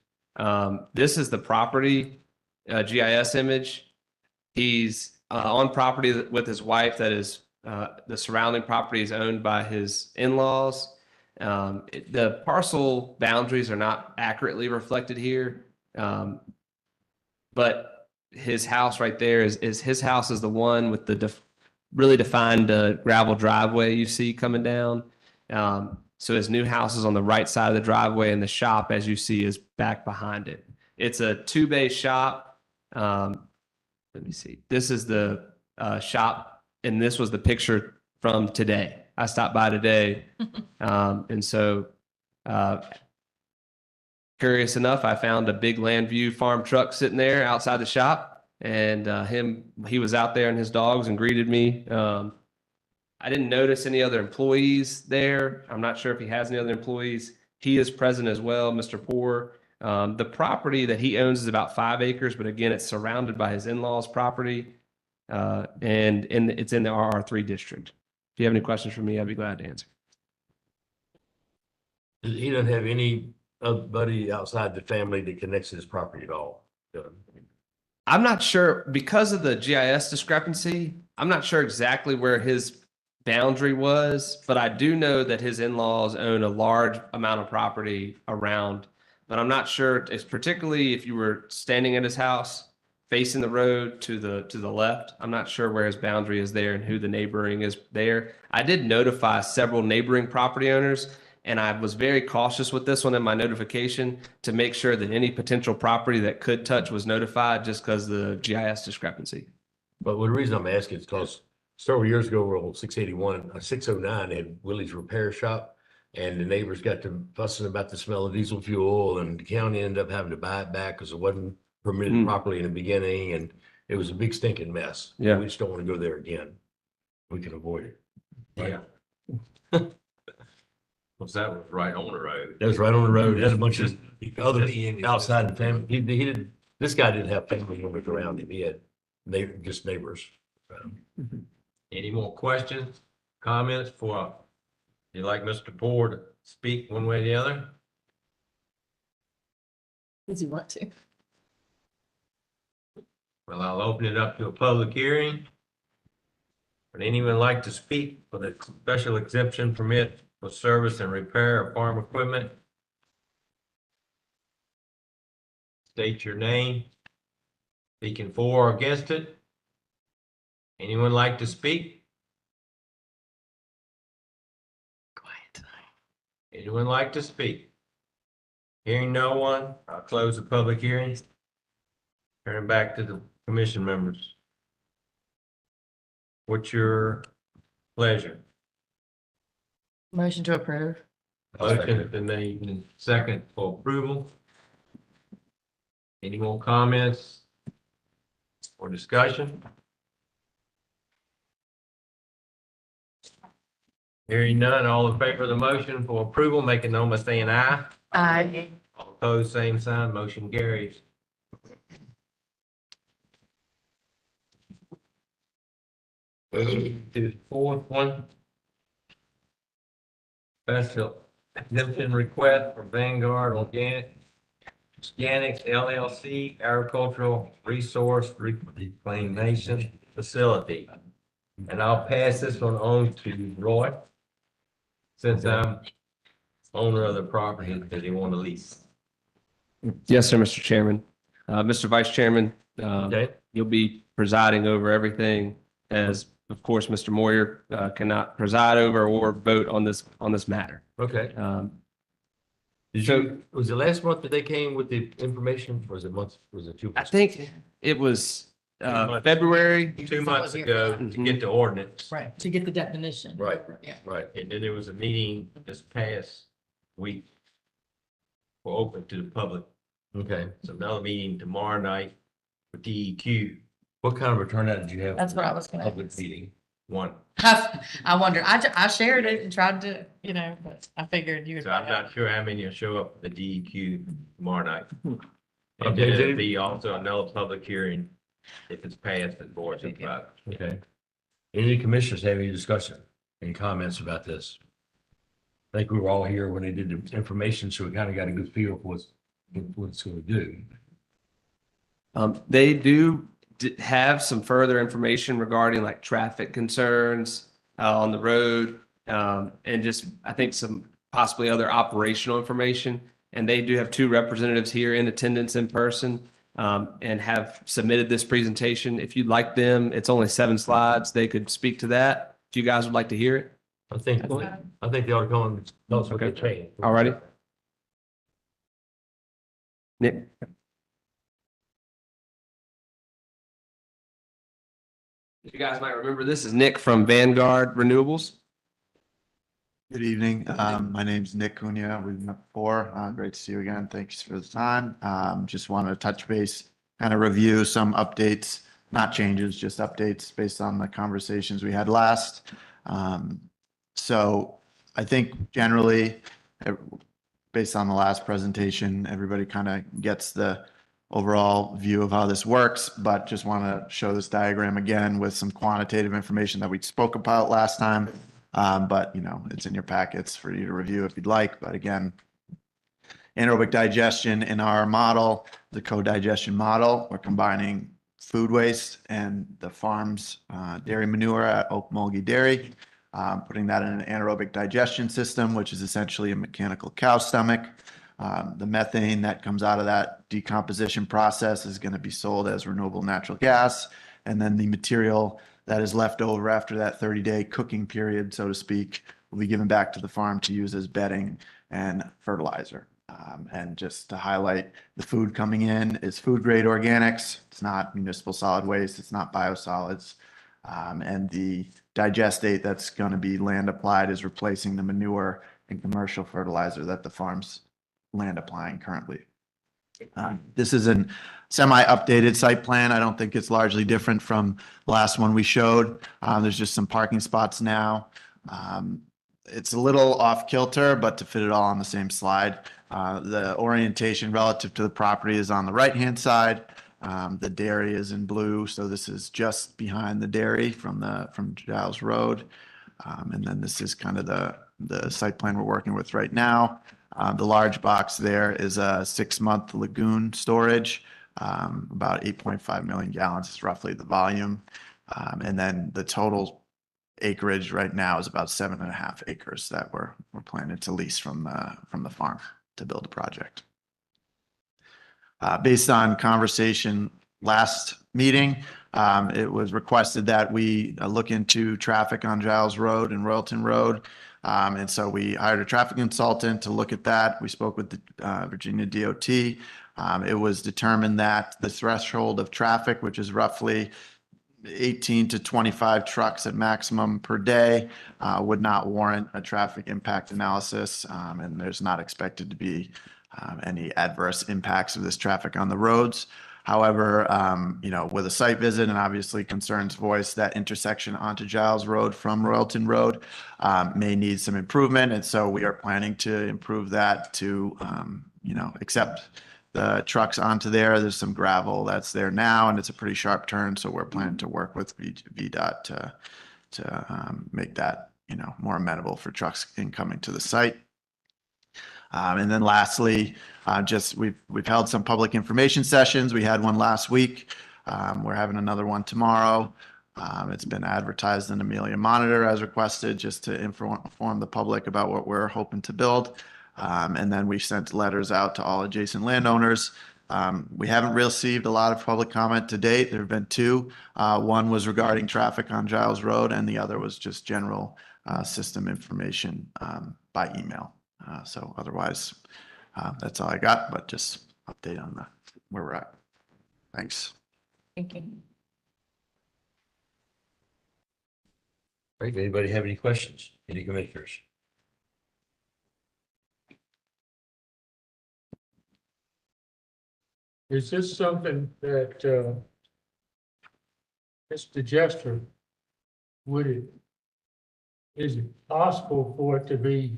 This is the property GIS image. He's on property with his wife that is the surrounding property is owned by his in-laws. The parcel boundaries are not accurately reflected here, but his house right there is his house is the one with the really defined gravel driveway you see coming down. So his new house is on the right side of the driveway, and the shop, as you see, is back behind it. It's a 2-bay shop. Let me see. This is the shop, and this was the picture from today. I stopped by today. And so curious enough, I found a big Landview farm truck sitting there outside the shop, and he was out there and his dogs and greeted me. I didn't notice any other employees there. I'm not sure if he has any other employees. He is present as well, Mr. Poor. The property that he owns is about 5 acres, but again, it's surrounded by his in-laws' property, and it's in the RR3 district. If you have any questions for me, I'd be glad to answer. He doesn't have anybody outside the family that connects to this property at all. I'm not sure because of the GIS discrepancy. I'm not sure exactly where his boundary was, but I do know that his in-laws own a large amount of property around. But I'm not sure, it's particularly if you were standing at his house facing the road to the left. I'm not sure where his boundary is there and who the neighboring is there. I did notify several neighboring property owners, and I was very cautious with this one in my notification to make sure that any potential property that could touch was notified just because of the GIS discrepancy. But the reason I'm asking is because several years ago, we're on 681, 609, they had Willie's Repair Shop. And the neighbors got to fussing about the smell of diesel fuel, and the county ended up having to buy it back because it wasn't permitted properly in the beginning, and it was a big stinking mess. Yeah. We just don't want to go there again. We can avoid it. Yeah. Well, that was right on the road. That was right on the road. It had a bunch of other outside the family. He didn't, this guy didn't have family members around him. He had just neighbors. Any more questions, comments for, you'd like Mr. Poor to speak one way or the other? Does he want to? Well, I'll open it up to a public hearing. Would anyone like to speak for the special exemption permit for service and repair of farm equipment? State your name. Speaking for or against it? Anyone like to speak? Quiet. Anyone like to speak? Hearing no one, I'll close the public hearing. Turn it back to the commission members. What's your pleasure? Motion to approve. Motion has been made and second for approval. Any more comments or discussion? Hearing none, all in favor of the motion for approval, make it known by saying aye. Aye. All opposed, same sign, motion carries. Moving to the fourth one. Special exemption request for Vanguard Organics LLC Agricultural Resource Reclamation Facility. And I'll pass this one on to Roy, since I'm owner of the property that he want to lease. Yes, sir, Mr. Chairman. Mr. Vice Chairman, Okay, you'll be presiding over everything, as of course, Mr. Moyer cannot preside over or vote on this matter. okay. Was it last month that they came with the information, or was it months, was it 2 I months? think it was February. 2 months ago to get the ordinance. Right, to get the definition. Right, Yeah. right. And then there was a meeting this past week for open to the public. Okay. So another meeting tomorrow night for DEQ, What kind of a turnout did you have? That's what I was gonna Public ask. meeting. one. I wonder, I shared it and tried to, but I figured you would. So I'm not sure how many will show up at the DEQ tomorrow night. And Okay, then there'll Dave. be also another public hearing if it's passed at board supervisor. Okay. Any commissioners have any discussion, any comments about this? I think we were all here when they did the information, so we kind of got a good feel for what it's going to do. They do have some further information regarding like traffic concerns on the road, and just I think some possibly other operational information. And they do have 2 representatives here in attendance in person, and have submitted this presentation. If you'd like them, it's only 7 slides. They could speak to that. If you guys would like to hear it. I think they ought to come and tell us what they changed. All righty. Nick? You guys might remember this is Nick from Vanguard Renewables. Good evening. My name's Nick Cunha. We've met before. Great to see you again. Thanks for the time. Just wanted to touch base, kind of review some updates, not changes, just updates based on the conversations we had last. So I think generally, eh, based on the last presentation, everybody kind of gets the overall view of how this works, but just want to show this diagram again with some quantitative information that we spoke about last time. But it's in your packets for you to review if you'd like. But again, anaerobic digestion in our model, the co-digestion model, we're combining food waste and the farm's dairy manure at Oak Mulgee Dairy, putting that in an anaerobic digestion system, which is essentially a mechanical cow stomach. The methane that comes out of that decomposition process is going to be sold as renewable natural gas. And then the material that is left over after that 30-day cooking period, so to speak, will be given back to the farm to use as bedding and fertilizer. And just to highlight, the food coming in is food grade organics. It's not municipal solid waste. It's not biosolids. And the digestate that's going to be land applied is replacing the manure and commercial fertilizer that the farms land applying currently. This is a semi-updated site plan. I don't think it's largely different from the last one we showed. There's just some parking spots now. It's a little off kilter, but to fit it all on the same slide. The orientation relative to the property is on the right-hand side. The dairy is in blue, so this is just behind the dairy from Giles Road. And then this is kind of the site plan we're working with right now. The large box there is a 6-month lagoon storage, about 8.5 million gallons is roughly the volume. And then the total acreage right now is about 7.5 acres that we're planning to lease from the farm to build a project. Based on conversation last meeting, it was requested that we look into traffic on Giles Road and Royalton Road. And so we hired a traffic consultant to look at that. We spoke with the Virginia DOT. It was determined that the threshold of traffic, which is roughly 18 to 25 trucks at maximum per day, would not warrant a traffic impact analysis. And there's not expected to be any adverse impacts of this traffic on the roads. However, with a site visit and obviously concerns voiced, that intersection onto Giles Road from Royalton Road may need some improvement. And so we are planning to improve that to, accept the trucks onto there. There's some gravel that's there now, and it's a pretty sharp turn. So we're planning to work with VDOT to make that, more amenable for trucks incoming to the site. And then lastly, we've held some public information sessions. We had one last week. We're having another one tomorrow. It's been advertised in Amelia Monitor as requested, just to inform the public about what we're hoping to build. And then we sent letters out to all adjacent landowners. We haven't received a lot of public comment to date. There have been 2. One was regarding traffic on Giles Road, and the other was just general system information by email. So otherwise, that's all I got, but just update on where we're at. Thanks. Thank you. Great. Anybody have any questions? Any commissioners? Is this something that, this digester, is it possible for it to be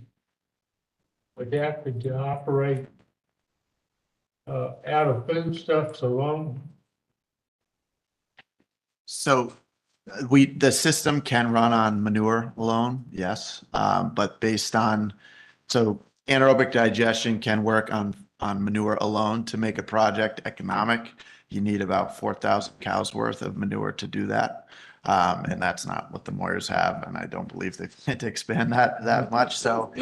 adapted to operate out of foodstuffs alone? So the system can run on manure alone, yes. But so anaerobic digestion can work on manure alone. To make a project economic, you need about 4,000 cows worth of manure to do that. And that's not what the Moyers have, and I don't believe they plan to expand that much. So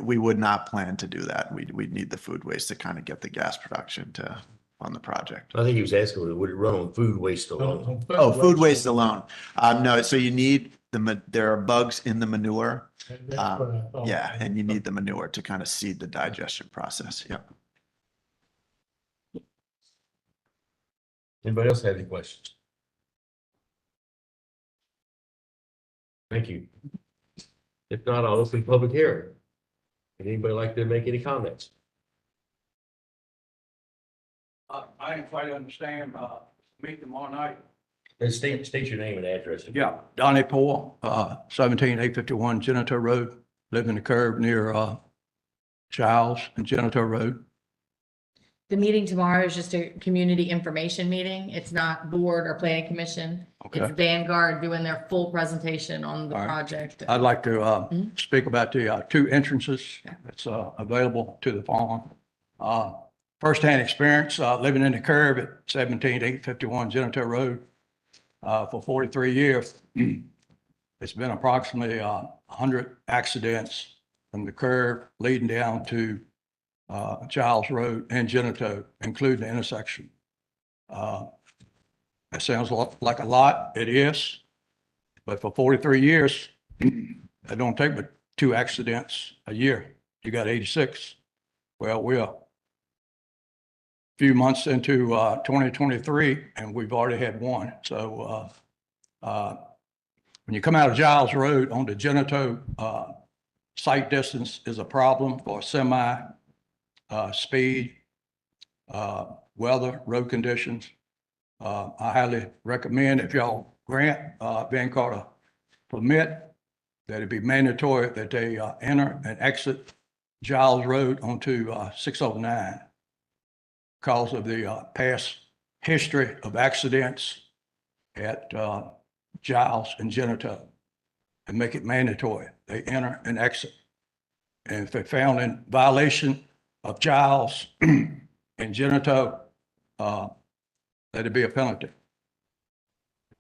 we would not plan to do that. We'd need the food waste to kind of get the gas production on the project. I think he was asking, would it run on food waste alone? Food waste alone. No, so you need there are bugs in the manure. That's what I thought. Yeah, and you need the manure to kind of seed the digestion process. Yep. Anybody else have any questions? Thank you. If not, I'll open public hearing. Would anybody like to make any comments? I didn't quite understand, meet tomorrow night. And state your name and address. Yeah, Donnie Poole, 17851 Genito Road, live in the curve near, Giles and Genito Road. The meeting tomorrow is just a community information meeting. It's not board or planning commission. It's Okay. Vanguard doing their full presentation on the All right. project. I'd like to, Mhm. speak about the, two entrances that's, available to the farm. Firsthand experience, living in the curve at 17851 Genito Road, for 43 years. It's been approximately, 100 accidents from the curve leading down to, Giles Road and Genito, including the intersection. That sounds like a lot. It is. But for 43 years, it don't take but 2 accidents a year. You got 86. Well, we're a few months into 2023 and we've already had 1. So when you come out of Giles Road on the Genito, sight distance is a problem for semi, speed, weather, road conditions. I highly recommend if y'all grant Vanguard a permit, that it be mandatory that they enter and exit Giles Road onto 609 because of the past history of accidents at Giles and Genito, and make it mandatory. They enter and exit. And if they're found in violation of Giles and Genito, let it be a penalty.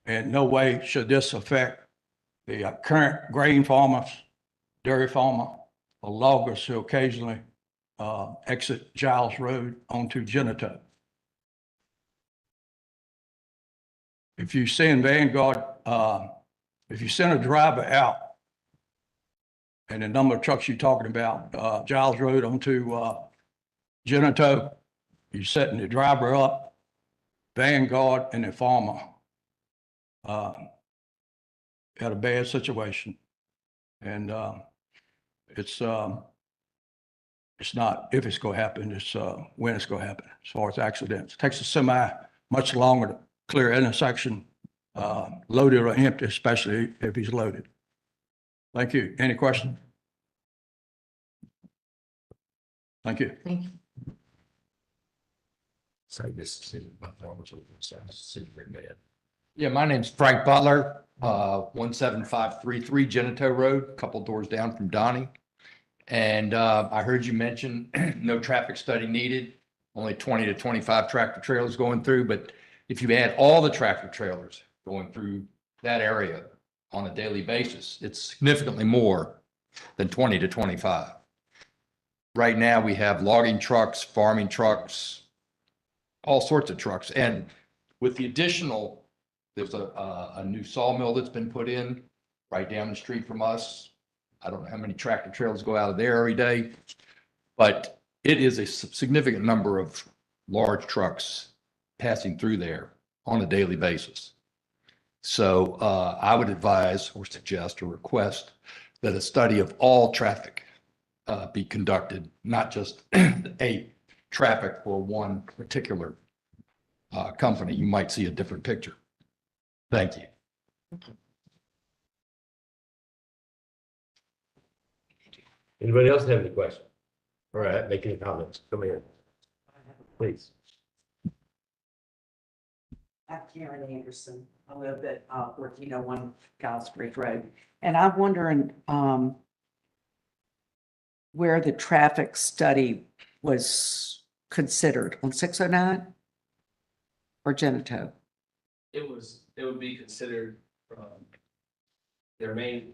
And no way should this affect the current grain farmers, dairy farmer, or loggers who occasionally exit Giles Road onto Genito. If you send Vanguard, if you send a driver out and the number of trucks you're talking about, Giles Road onto Genito, you're setting the driver up, Vanguard and the farmer had a bad situation. And it's not if it's going to happen, it's when it's going to happen as far as accidents. It takes a semi much longer to clear intersection, loaded or empty, especially if he's loaded. Thank you. Any questions? Thank you. Thank you. Say this is my farmer's secret man. Yeah, my name's Frank Butler, 17533 Genito Road, a couple doors down from Donnie. And I heard you mention no traffic study needed, only 20 to 25 tractor trailers going through. But if you add all the tractor trailers going through that area on a daily basis, it's significantly more than 20 to 25. Right now, we have logging trucks, farming trucks, all sorts of trucks. And with the additional, there's a new sawmill that's been put in right down the street from us. I don't know how many tractor trailers go out of there every day, but it is a significant number of large trucks passing through there on a daily basis. So I would advise or suggest or request that a study of all traffic be conducted, not just a traffic for one particular company. You might see a different picture. Thank you. Anybody else have any questions? All right, make any comments. Come here. Please. I'm Karen Anderson. I live at 1401 Giles Creek Road. And I'm wondering where the traffic study was considered, on 609 or Genito? It would be considered their main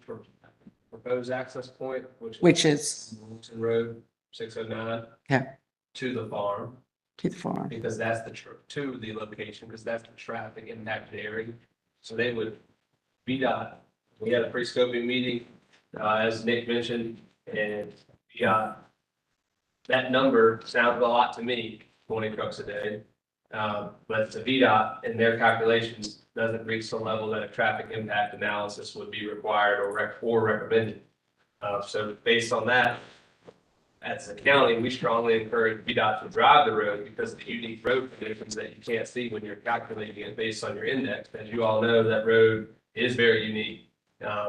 proposed access point, Which is Wilson Road, 609. Yeah. To the farm, to the farm. because that's to the location, because that's the traffic impacted area. So they would, VDOT, we had a pre-scoping meeting, as Nick mentioned, and that number sounds a lot to me, 20 trucks a day. But to VDOT and their calculations doesn't reach the level that a traffic impact analysis would be required or recommended. So based on that, as a county, we strongly encourage VDOT to drive the road because of the unique road conditions that you can't see when you're calculating it based on your index. As you all know, that road is very unique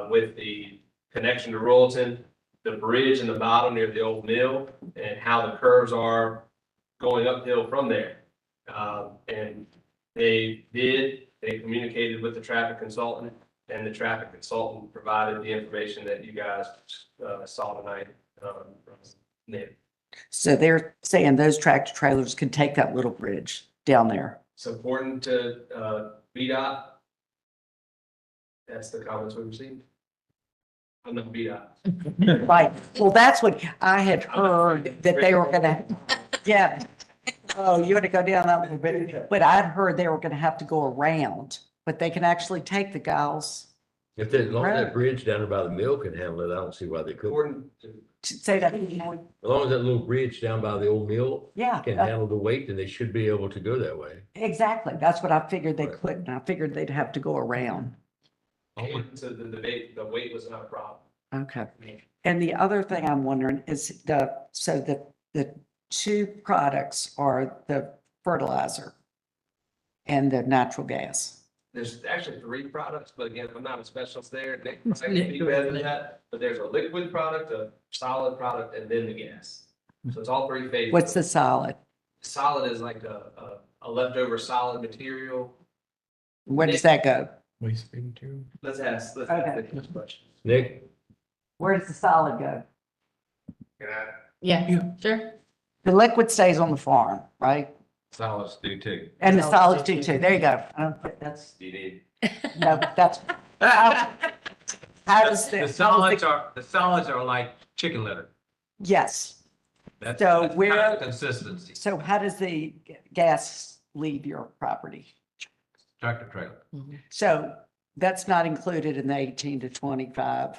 with the connection to Royalton, the bridge in the bottom near the old mill, and how the curves are going uphill from there. And they communicated with the traffic consultant, and the traffic consultant provided the information that you guys saw tonight. There. So they're saying those tractor trailers can take that little bridge down there. It's important to VDOT. That's the comments we received. I'm not VDOT. Right. Well, that's what I had heard that they were gonna, yeah. Oh, you had to go down that little bit, but I'd heard they were gonna have to go around, but they can actually take the gals. If there's, as long as Right. that bridge down there by the mill can handle it, I don't see why they couldn't. According to Say that. As long as that little bridge down by the old mill Yeah, can handle the weight, then they should be able to go that way. exactly. That's what I figured they Right. couldn't. I figured they'd have to go around. the debate, the weight was not a problem. Okay. And the other thing I'm wondering is the two products are the fertilizer and the natural gas. There's actually 3 products, but again, I'm not a specialist there. Nick probably can be better than that. But there's a liquid product, a solid product, and then the gas. So it's all 3 phases. What's the solid? Solid is like a leftover solid material. Where does that go? Waste material. Let's ask Okay. this question. Nick? Where does the solid go? Yeah, sure. The liquid stays on the farm, right? Solids do too. And the solids do too. There you go. I don't think that's, You need. no, that's. How does The solids are like chicken litter. Yes. That's So that's where- kind of consistency. So how does the gas leave your property? Tractor trailer. So that's not included in the 18 to 25.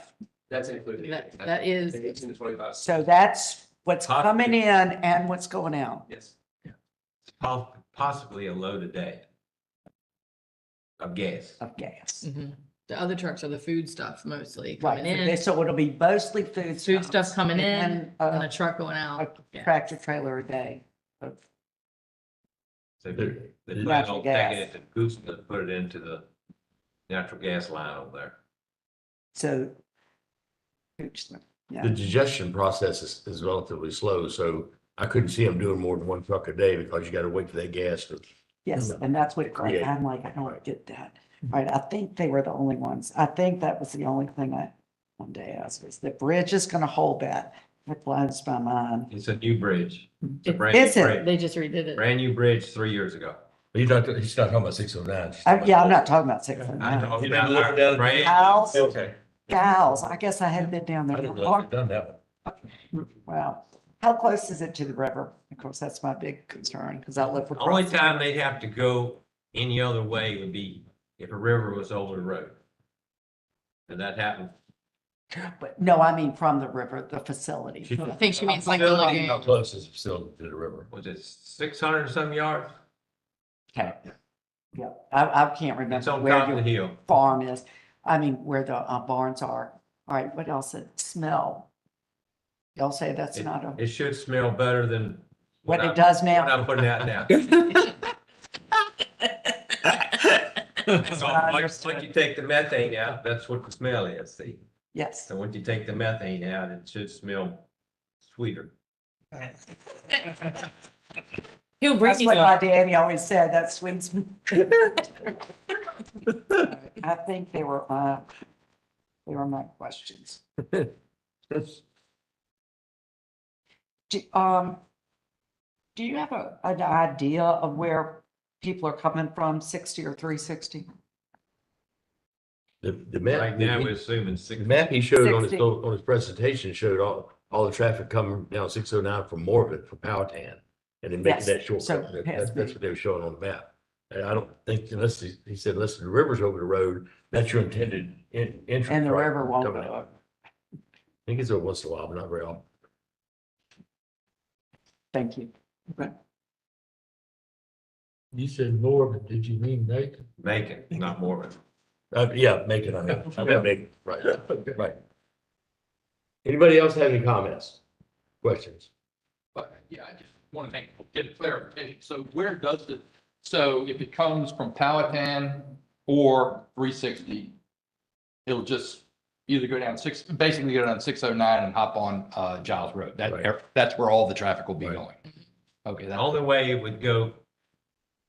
That's included. That is, 18 to 25. So that's what's Possibly. coming in and what's going out. Yes. It's possibly a load a day of gas. Of gas. mhm. The other trucks are the food stuff mostly Right. coming in, So it'll be mostly food stuff coming in and, and a truck going out. a Yeah. tractor trailer a day. of- So they plan Natural on gas. taking it to Goose and put it into the natural gas line over there. So. The Yeah, digestion process is relatively slow, so I couldn't see them doing more than 1 truck a day because you gotta wait for that gas to. yes, and that's what, Create. I'm like, I don't get that. Right, I think they were the only ones. I think that was the only thing I one day asked was the bridge is gonna hold that. It blows my mind. It's a new bridge. It's a It- brand new Is it? bridge. They just redid it. Brand new bridge 3 years ago. He's not talking about 609. Yeah, I'm not talking about six and I nine. know. You didn't look down- Brand- Gals, Okay. gals, I guess I hadn't been down I there. didn't realize they'd done that one. Wow. How close is it to the river? Of course, that's my big concern because I live across. Only time they'd have to go any other way would be if a river was over the road. And that happened. But no, I mean from the river, the facility. I think she means like the Facility, lagoon. How close is it still to the river? Was it 600 and some yards? Okay. Yeah, I can't It's remember on where top of the your hill. farm is. I mean, where the barns are. All right, what else? Smell. Y'all say that's not a, It should smell better than. what I'm- it does What now? I'm putting out now. So once you take the methane out, that's what the smell is, see? Yes. So once you take the methane out, it should smell sweeter. He'll bring That's you what my some. daddy always said. That swims. I think they were my questions. Do you have an idea of where people are coming from, 60 or 360? The map. Right now, we're assuming The 6. map he showed on 60. on his presentation showed all the traffic coming down 609 from Morgan, from Powhatan. And then making Yes, that so shortcut. That's past me. what they were showing on the map. And I don't think unless he said unless the river's over the road, that's your intended entrance. And the right, river won't go coming out. up. I think it's over once in a while, but not very often. Thank you. You said Morgan, did you mean Macon? Macon, not Morgan. Yeah, Macon, I mean, Macon, right, right. Anybody else have any comments, questions? But yeah, I just want to get clarification. So where does it, so if it comes from Powhatan or 360, it'll just either go down basically go down 609 and hop on Giles Road. That's where all the traffic will be Right. going. Okay. The only way it would go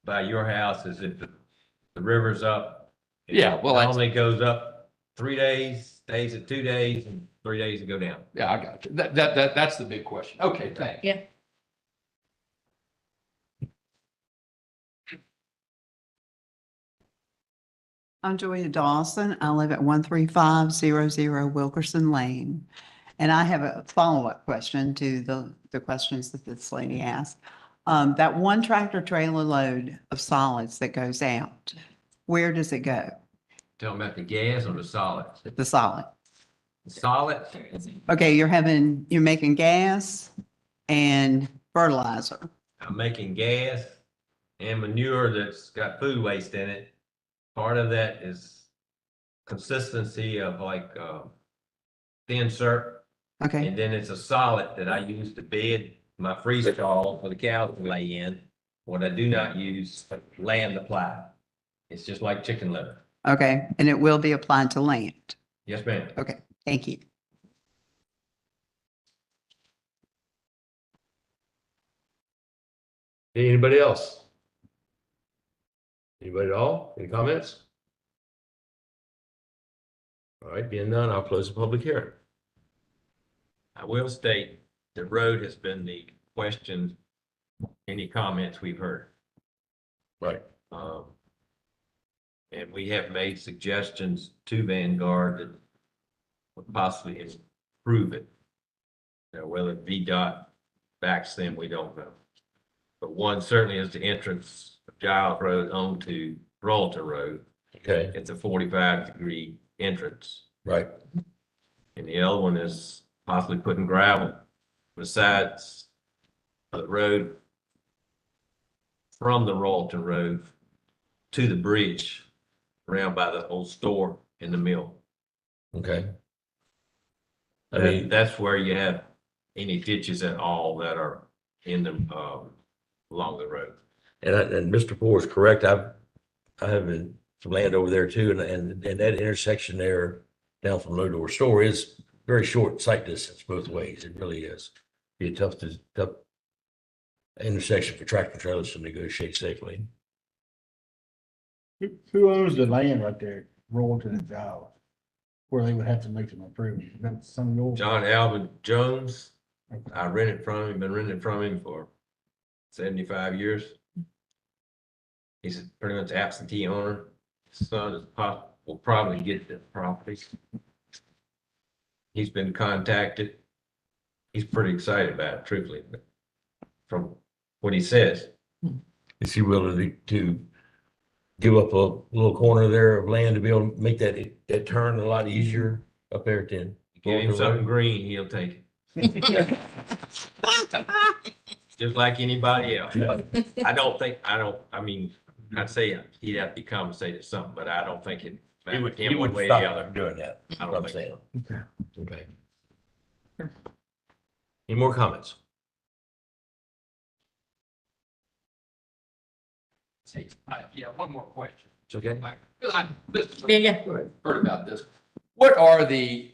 by your house is if the river's up. Yeah, well, It only goes up 3 days, stays at 2 days, and 3 days to go down. Yeah, I got you. That's the big question. Okay, thanks. Yeah. I'm Joya Dawson. I live at 13500 Wilkerson Lane. And I have a follow-up question to the questions that this lady asked. That one tractor trailer load of solids that goes out, where does it go? Talking about the gas or the solid? The solid. Solid, Okay, you're making gas and fertilizer. I'm making gas and manure that's got food waste in it. Part of that is consistency of like thin syrup. Okay, And then it's a solid that I use to bed my freezer stall for the cows to lay in. What I do not use, land apply. It's just like chicken liver. okay, and it will be applied to land. Yes, ma'am. Okay, thank you. Anybody else? Anybody at all? Any comments? All right, being none, I'll close the public hearing. I will state the road has been the question, any comments we've heard. Right. And we have made suggestions to Vanguard that would possibly improve it. Now, whether VDOT backs them, we don't know. But one certainly is the entrance of Giles Road onto Royalton Road. Okay. It's a 45-degree entrance. Right. And the other one is possibly putting gravel besides the road from the Royalton Road to the bridge around by the old store in the mill. Okay. I mean, that's where you have any ditches at all that are in the, along the road. And Mr. Poor is correct. I have some land over there too, and that intersection there down from Lodore Store is very short sight distance both ways. It really is. Be a tough intersection for tractor trailers to negotiate safely. Who owns the land right there, Royalton and Giles? Where they would have to make some improvements. That's some of your. John Alvin Jones, I rented from him, been renting from him for 75 years. He's pretty much absentee owner. His son will probably get the property. He's been contacted. He's pretty excited about it, truthfully, but from what he says. Is he willing to give up a little corner there of land to be able to make that turn a lot easier up there at the end? Give him something green, he'll take it. Just like anybody else. I mean, I'd say he'd have to be compensated or something, but I don't think it. He would one way or stop the other. doing that. I That's what don't I'm think saying. so. Okay. Any more comments? Yeah, one more question. It's okay. Yeah. Heard about this. What are the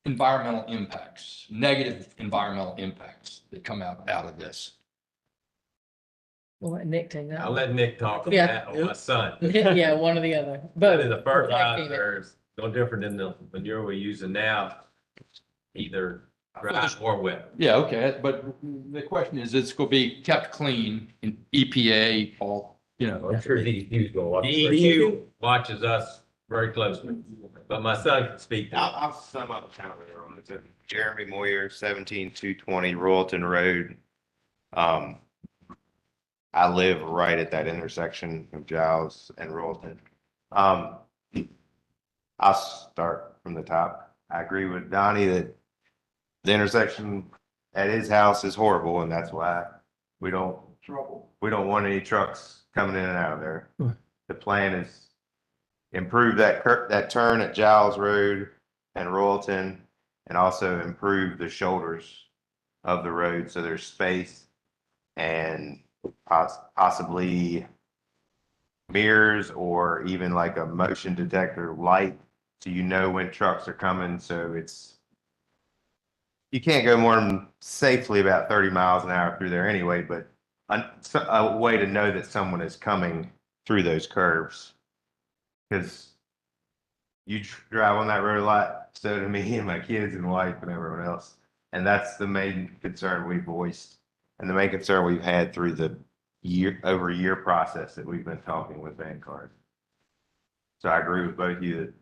environmental impacts, negative environmental impacts that come out of this? We'll let Nick take I'll that. let Nick talk Yeah. about that on my son. Yeah, one or the other, But but the fertilizer is no different than the manure we're using now, either dry or wet. Yeah, okay, but the question is, it's going to be kept clean in EPA, all, you know. I'm sure he was gonna watch. The EQ watches us very closely, but my son can speak to it. I'll sum up town there on it. Jeremy Moyer, 17220 Royalton Road. I live right at that intersection of Giles and Royalton. I'll start from the top. I agree with Donnie that the intersection at his house is horrible, and that's why we don't want any trucks coming in and out of there. The plan is improve that turn at Giles Road and Royalton and also improve the shoulders of the road so there's space and possibly mirrors or even like a motion detector light so you know when trucks are coming. So you can't go more than safely about 30 miles an hour through there anyway, but a way to know that someone is coming through those curves. Because you drive on that road a lot, so do me and my kids and wife and everyone else. And that's the main concern we've voiced and the main concern we've had through the over a year process that we've been talking with Vanguard. So I agree with both of you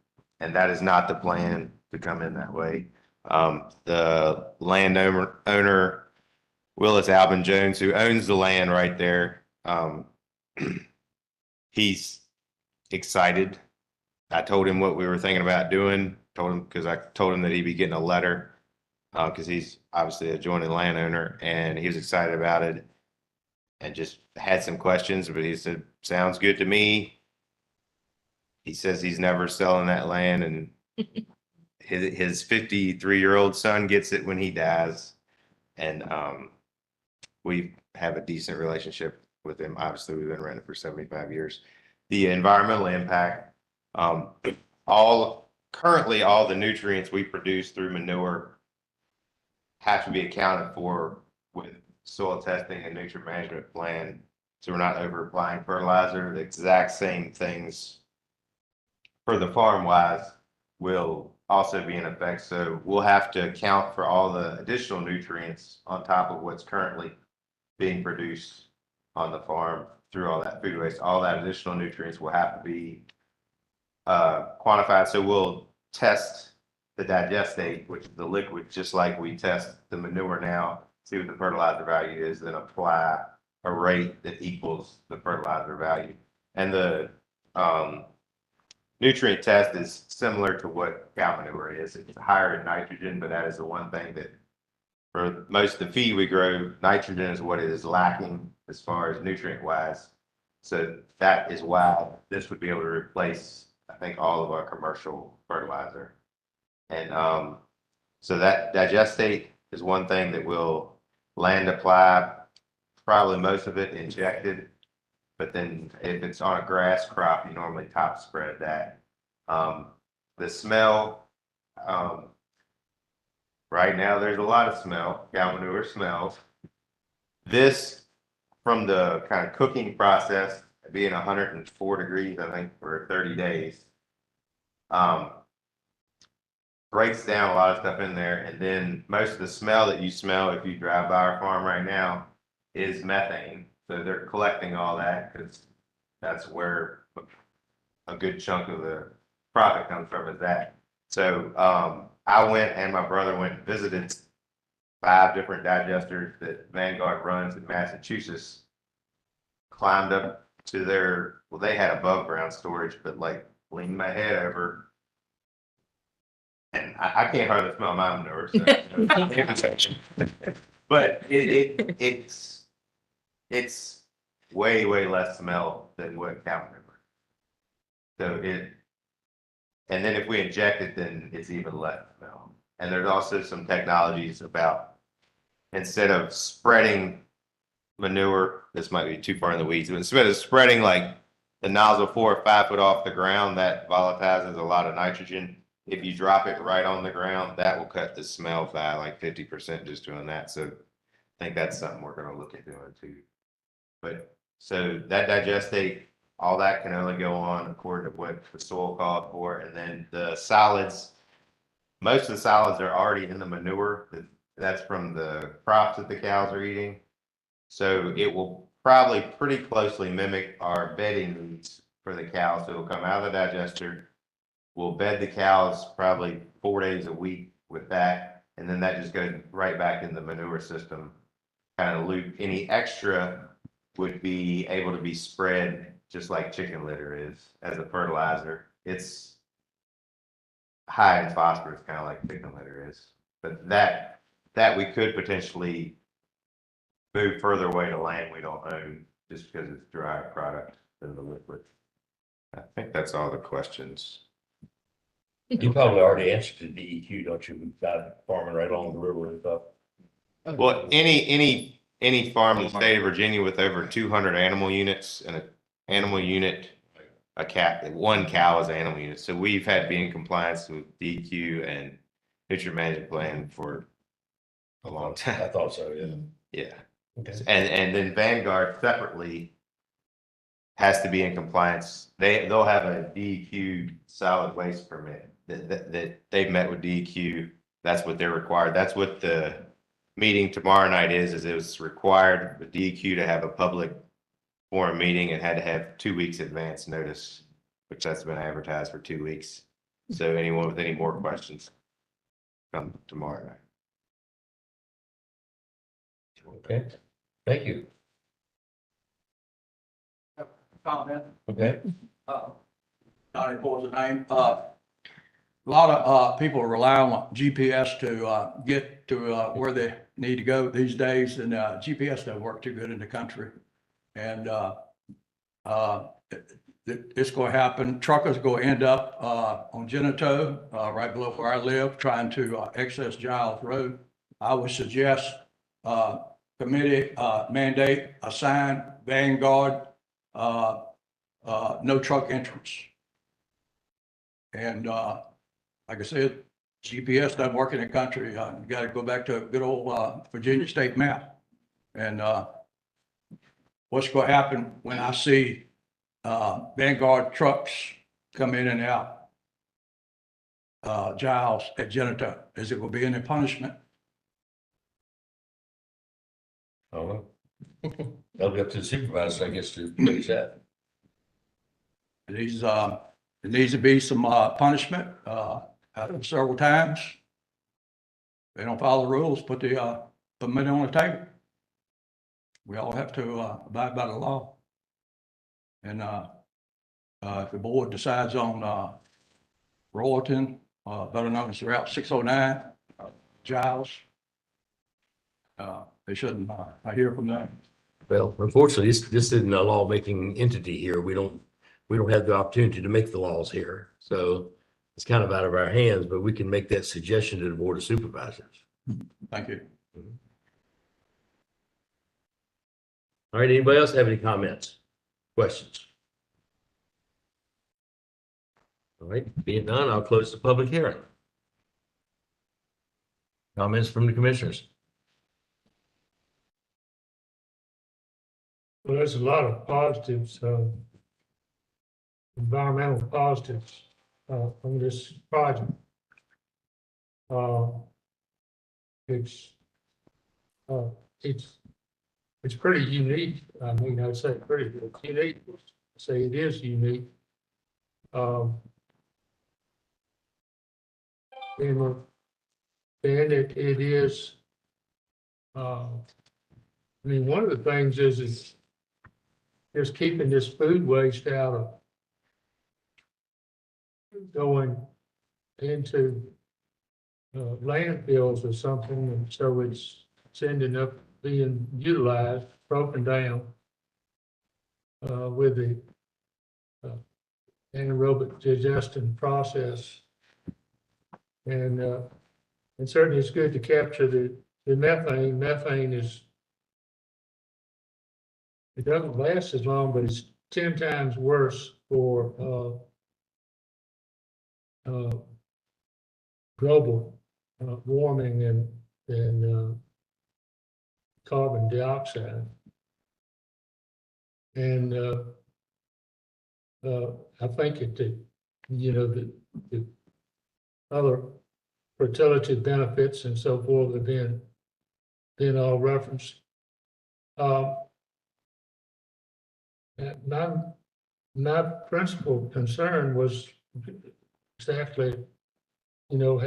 and that is not the plan to come in that way. The landowner, Willis Alvin Jones, who owns the land right there, he's excited. I told him what we were thinking about doing, because I told him that he'd be getting a letter, because he's obviously a adjoining landowner, and he was excited about it and just had some questions, but he said, sounds good to me. He says he's never selling that land, and his 53-year-old son gets it when he dies. And we have a decent relationship with him. Obviously, we've been renting for 75 years. The environmental impact, currently all the nutrients we produce through manure have to be accounted for with soil testing and nutrient management plan. So we're not over applying fertilizer. The exact same things for the farm wise will also be in effect. So we'll have to account for all the additional nutrients on top of what's currently being produced on the farm through all that food waste. All that additional nutrients will have to be quantified. So we'll test the digestate, which is the liquid, just like we test the manure now, see what the fertilizer value is, then apply a rate that equals the fertilizer value. And the nutrient test is similar to what cow manure is. It's higher in nitrogen, but that is the one thing that for most of the feed we grow, nitrogen is what it is lacking as far as nutrient wise. So that is why this would be able to replace, I think, all of our commercial fertilizer. And so that digestate is one thing that will land apply, probably most of it injected. But then if it's on a grass crop, you normally top spread that. The smell, right now there's a lot of smell, cow manure smells. This, from the kind of cooking process, being 104 degrees, I think, for 30 days, breaks down a lot of stuff in there. And then most of the smell that you smell if you drive by our farm right now is methane. So they're collecting all that because that's where a good chunk of the profit comes from, is that. So I went and my brother went and visited 5 different digesters that Vanguard runs in Massachusetts, climbed up to their, well, they had above ground storage, but like leaned my head over. And I can't hardly smell my manure. So, but it's way less smell than what cow manure. So and then if we inject it, then it's even less smell. And there's also some technologies about, instead of spreading manure, this might be too far in the weeds, but instead of spreading like the nozzle 4 or 5 foot off the ground, that volatilizes a lot of nitrogen. If you drop it right on the ground, that will cut the smell by like 50% just doing that. So I think that's something we're going to look at doing too. But so that digestate, all that can only go on according to what the soil called for. And then the solids, most of the solids are already in the manure. That's from the crops that the cows are eating. So it will probably pretty closely mimic our bedding needs for the cows. So it'll come out of the digester. We'll bed the cows probably 4 days a week with that. And then that just goes right back in the manure system, kind of loop. Any extra would be able to be spread just like chicken litter is as a fertilizer. It's high in phosphorus, kind of like chicken litter is. But that we could potentially move further away to land we don't own just because it's dry product than the liquid. I think that's all the questions. You probably already answered the DEQ, don't you, about farming right along the river and stuff? Well, any farm in the state of Virginia with over 200 animal units and an animal unit, a cat, one cow is an animal unit. So we've had to be in compliance with DEQ and nutrient management plan for a long I time. thought so, yeah. Yeah. Okay. And then Vanguard separately has to be in compliance. They'll have a DEQ solid waste permit that they've met with DEQ. That's what they're required. That's what the meeting tomorrow night is it was required with DEQ to have a public forum meeting and had to have 2 weeks advance notice, which that's been advertised for 2 weeks. So anyone with any more questions, come tomorrow night. Okay, thank you. Comment. Okay. Donnie, what was the name? A lot of people rely on GPS to get to where they need to go these days, and GPS doesn't work too good in the country. And it's going to happen. Truckers going to end up on Genito, right below where I live, trying to access Giles Road. I would suggest committee mandate a sign, Vanguard, no truck entrance. And like I said, GPS doesn't work in the country. You got to go back to a good old Virginia state map. And what's going to happen when I see Vanguard trucks come in and out Giles at Genito? Is it going to be any punishment? Oh, that'll be up to the supervisor, I guess, to fix that. There needs to be some punishment several times. They don't follow the rules, put the money on the table. We all have to abide by the law. And if the board decides on Royalton, better known as Route 609, Giles, they shouldn't. I hear from them. Well, unfortunately, this isn't a lawmaking entity here. We don't have the opportunity to make the laws here. So it's kind of out of our hands, but we can make that suggestion to the Board of Supervisors. Thank you. All right, anybody else have any comments, questions? All right, being none, I'll close the public hearing. Comments from the commissioners? Well, there's a lot of positives, environmental positives, from this project. It's pretty unique. I mean, I'd say pretty unique. Say it is unique. And it is, I mean, one of the things is just keeping this food waste out of going into landfills or something, and so it's ending up being utilized, broken down with the anaerobic digestion process. And certainly it's good to capture the methane. Methane it doesn't last as long, but it's 10 times worse for global warming than carbon dioxide. And I think the other fertility benefits and so forth have been all referenced. My principal concern was exactly, how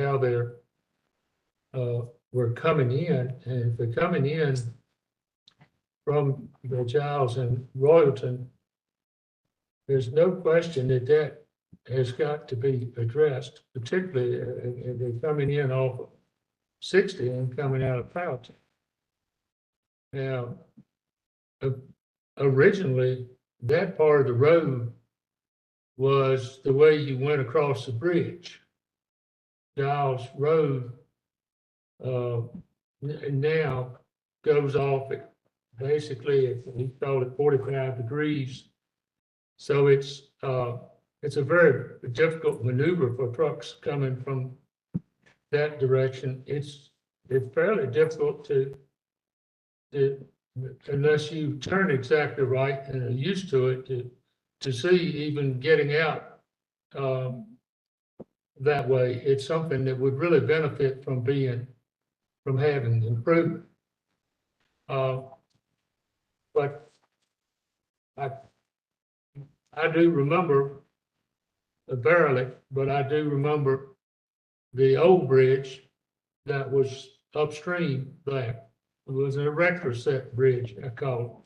we're coming in, and if they're coming in from the Giles and Royalton, there's no question that has got to be addressed, particularly if they're coming in off of 60 and coming out of Powhatan. Now, originally, that part of the road was the way you went across the bridge. Giles Road, now goes off at basically, he called it 45 degrees. So it's a very difficult maneuver for trucks coming from that direction. It's fairly difficult to, unless you turn exactly right and are used to it, to see even getting out that way. It's something that would really benefit from having improvement. But I do remember, barely, but I do remember the old bridge that was upstream there. It was a erector set bridge, I call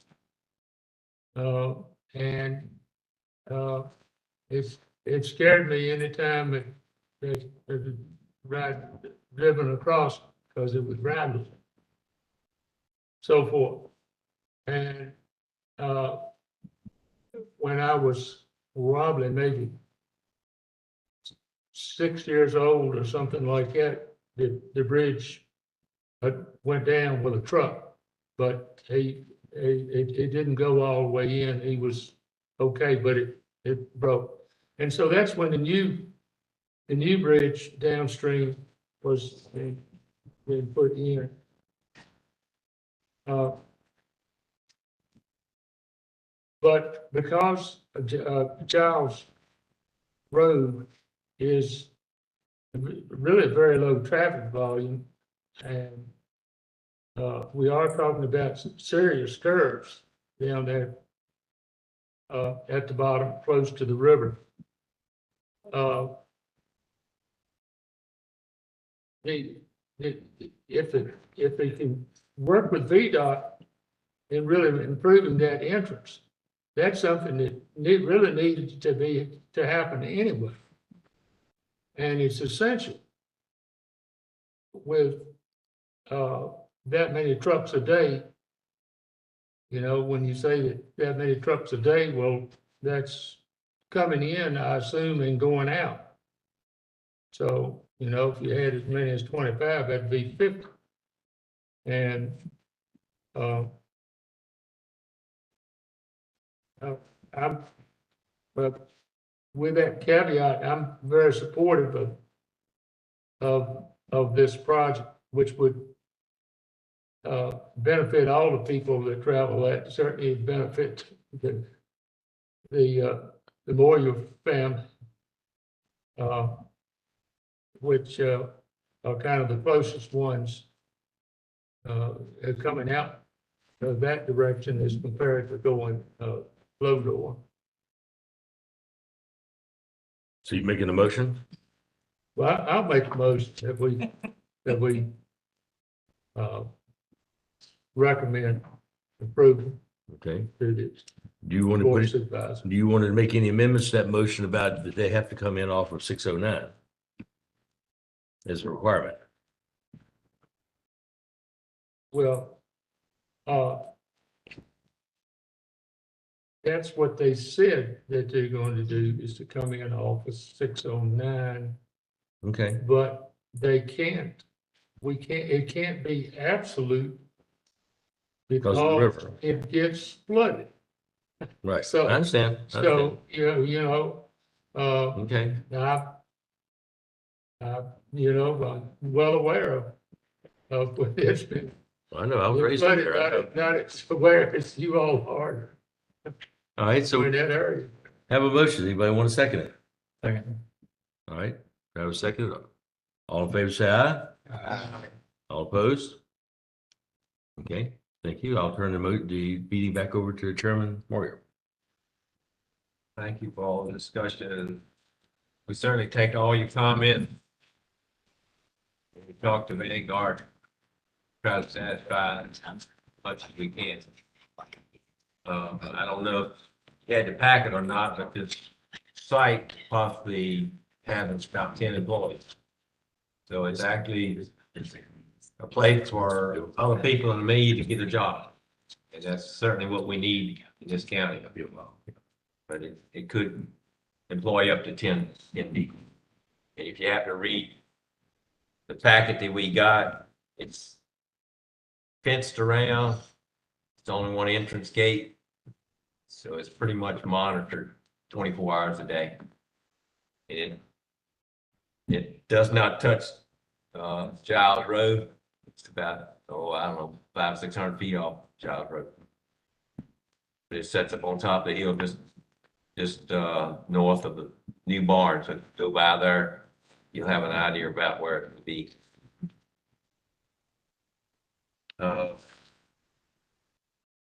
it. And it scared me anytime it driven across because it was rattled, so forth. And when I was probably maybe 6 years old or something like that, the bridge went down with a truck, but it didn't go all the way in. He was okay, but it broke. And so that's when the new bridge downstream was being put in. But because Giles Road is really very low traffic volume, and we are talking about some serious curves down there at the bottom, close to the river. If they can work with VDOT in really improving that entrance, that's something that really needed to happen anyway. And it's essential with that many trucks a day. You know, when you say that many trucks a day, well, that's coming in, I assume, and going out. So, you know, if you had as many as 25, that'd be 50. And but with that caveat, I'm very supportive of this project, which would benefit all the people that travel that, certainly benefit the Moyer family, which are kind of the closest ones coming out of that direction as compared to going low door. So you making a motion? Well, I'll make a motion that we recommend approval Okay. to this Do you want to board put of it, supervisors. do you want to make any amendments to that motion about that they have to come in off of 609 as a requirement? Well, that's what they said that they're going to do, is to come in off of 609, Okay. but they can't. It can't be absolute Because of the river. it gets flooded. Right. So, I understand. So, Okay. I'm well aware of what it's been. I know, I was raised Flooded, there. I know. not as aware as you all are All right, so in that area. have a motion. Anybody want to second it? Second. All right, have a second. All in favor, say aye. All opposed? Okay, thank you. I'll turn the meeting back over to Chairman Moyer. Thank you for all the discussion. We certainly take all your comments. We talk to Vanguard, try to satisfy as much as we can. I don't know if you had to pack it or not, but this site possibly has about 10 employees. So it's actually a place for other people than me to get a job. And that's certainly what we need in this county. But it could employ up to 10 people. And if you happen to read the packet that we got, it's fenced around. It's only one entrance gate. So it's pretty much monitored 24 hours a day. It does not touch Giles Road. It's about, I don't know, 500-600 feet off Giles Road. But it sets up on top of the hill just north of the new barn. So if you go by there, you'll have an idea about where it would be.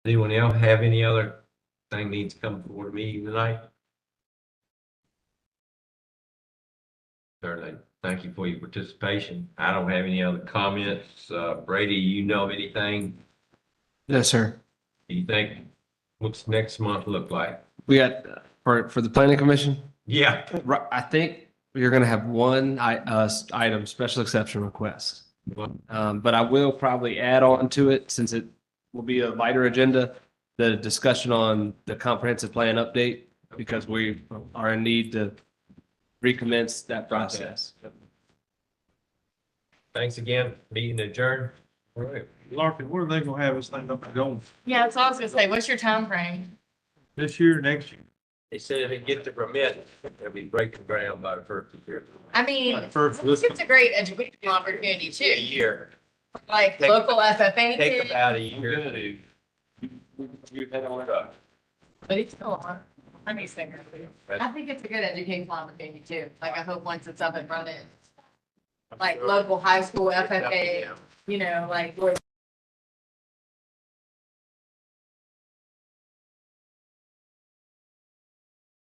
Anyone else have any other thing needs to come before the meeting tonight? Certainly. Thank you for your participation. I don't have any other comments. Brady, you know of anything? Yes, sir. Do you think, what's next month look like? We got, for the planning commission, Yeah. I think you're gonna have one item, special exception request. But I will probably add on to it, since it will be a lighter agenda, the discussion on the comprehensive plan update, because we are in need to recommence that process. Thanks again. Meeting adjourned. All right. Larkin, where are they gonna have this thing up and going? Yeah, so I was gonna say, what's your time frame? This year, next year? They said if they get the permit, they'll be breaking ground by the first of the year. I mean, First, it's a great educational opportunity A too, year. like Take- local FFA. Take kids, about a year to. But it's still on. I mean, I think it's a good educational opportunity too. Like I hope once it's up and running, like local high school FFA, you know, like where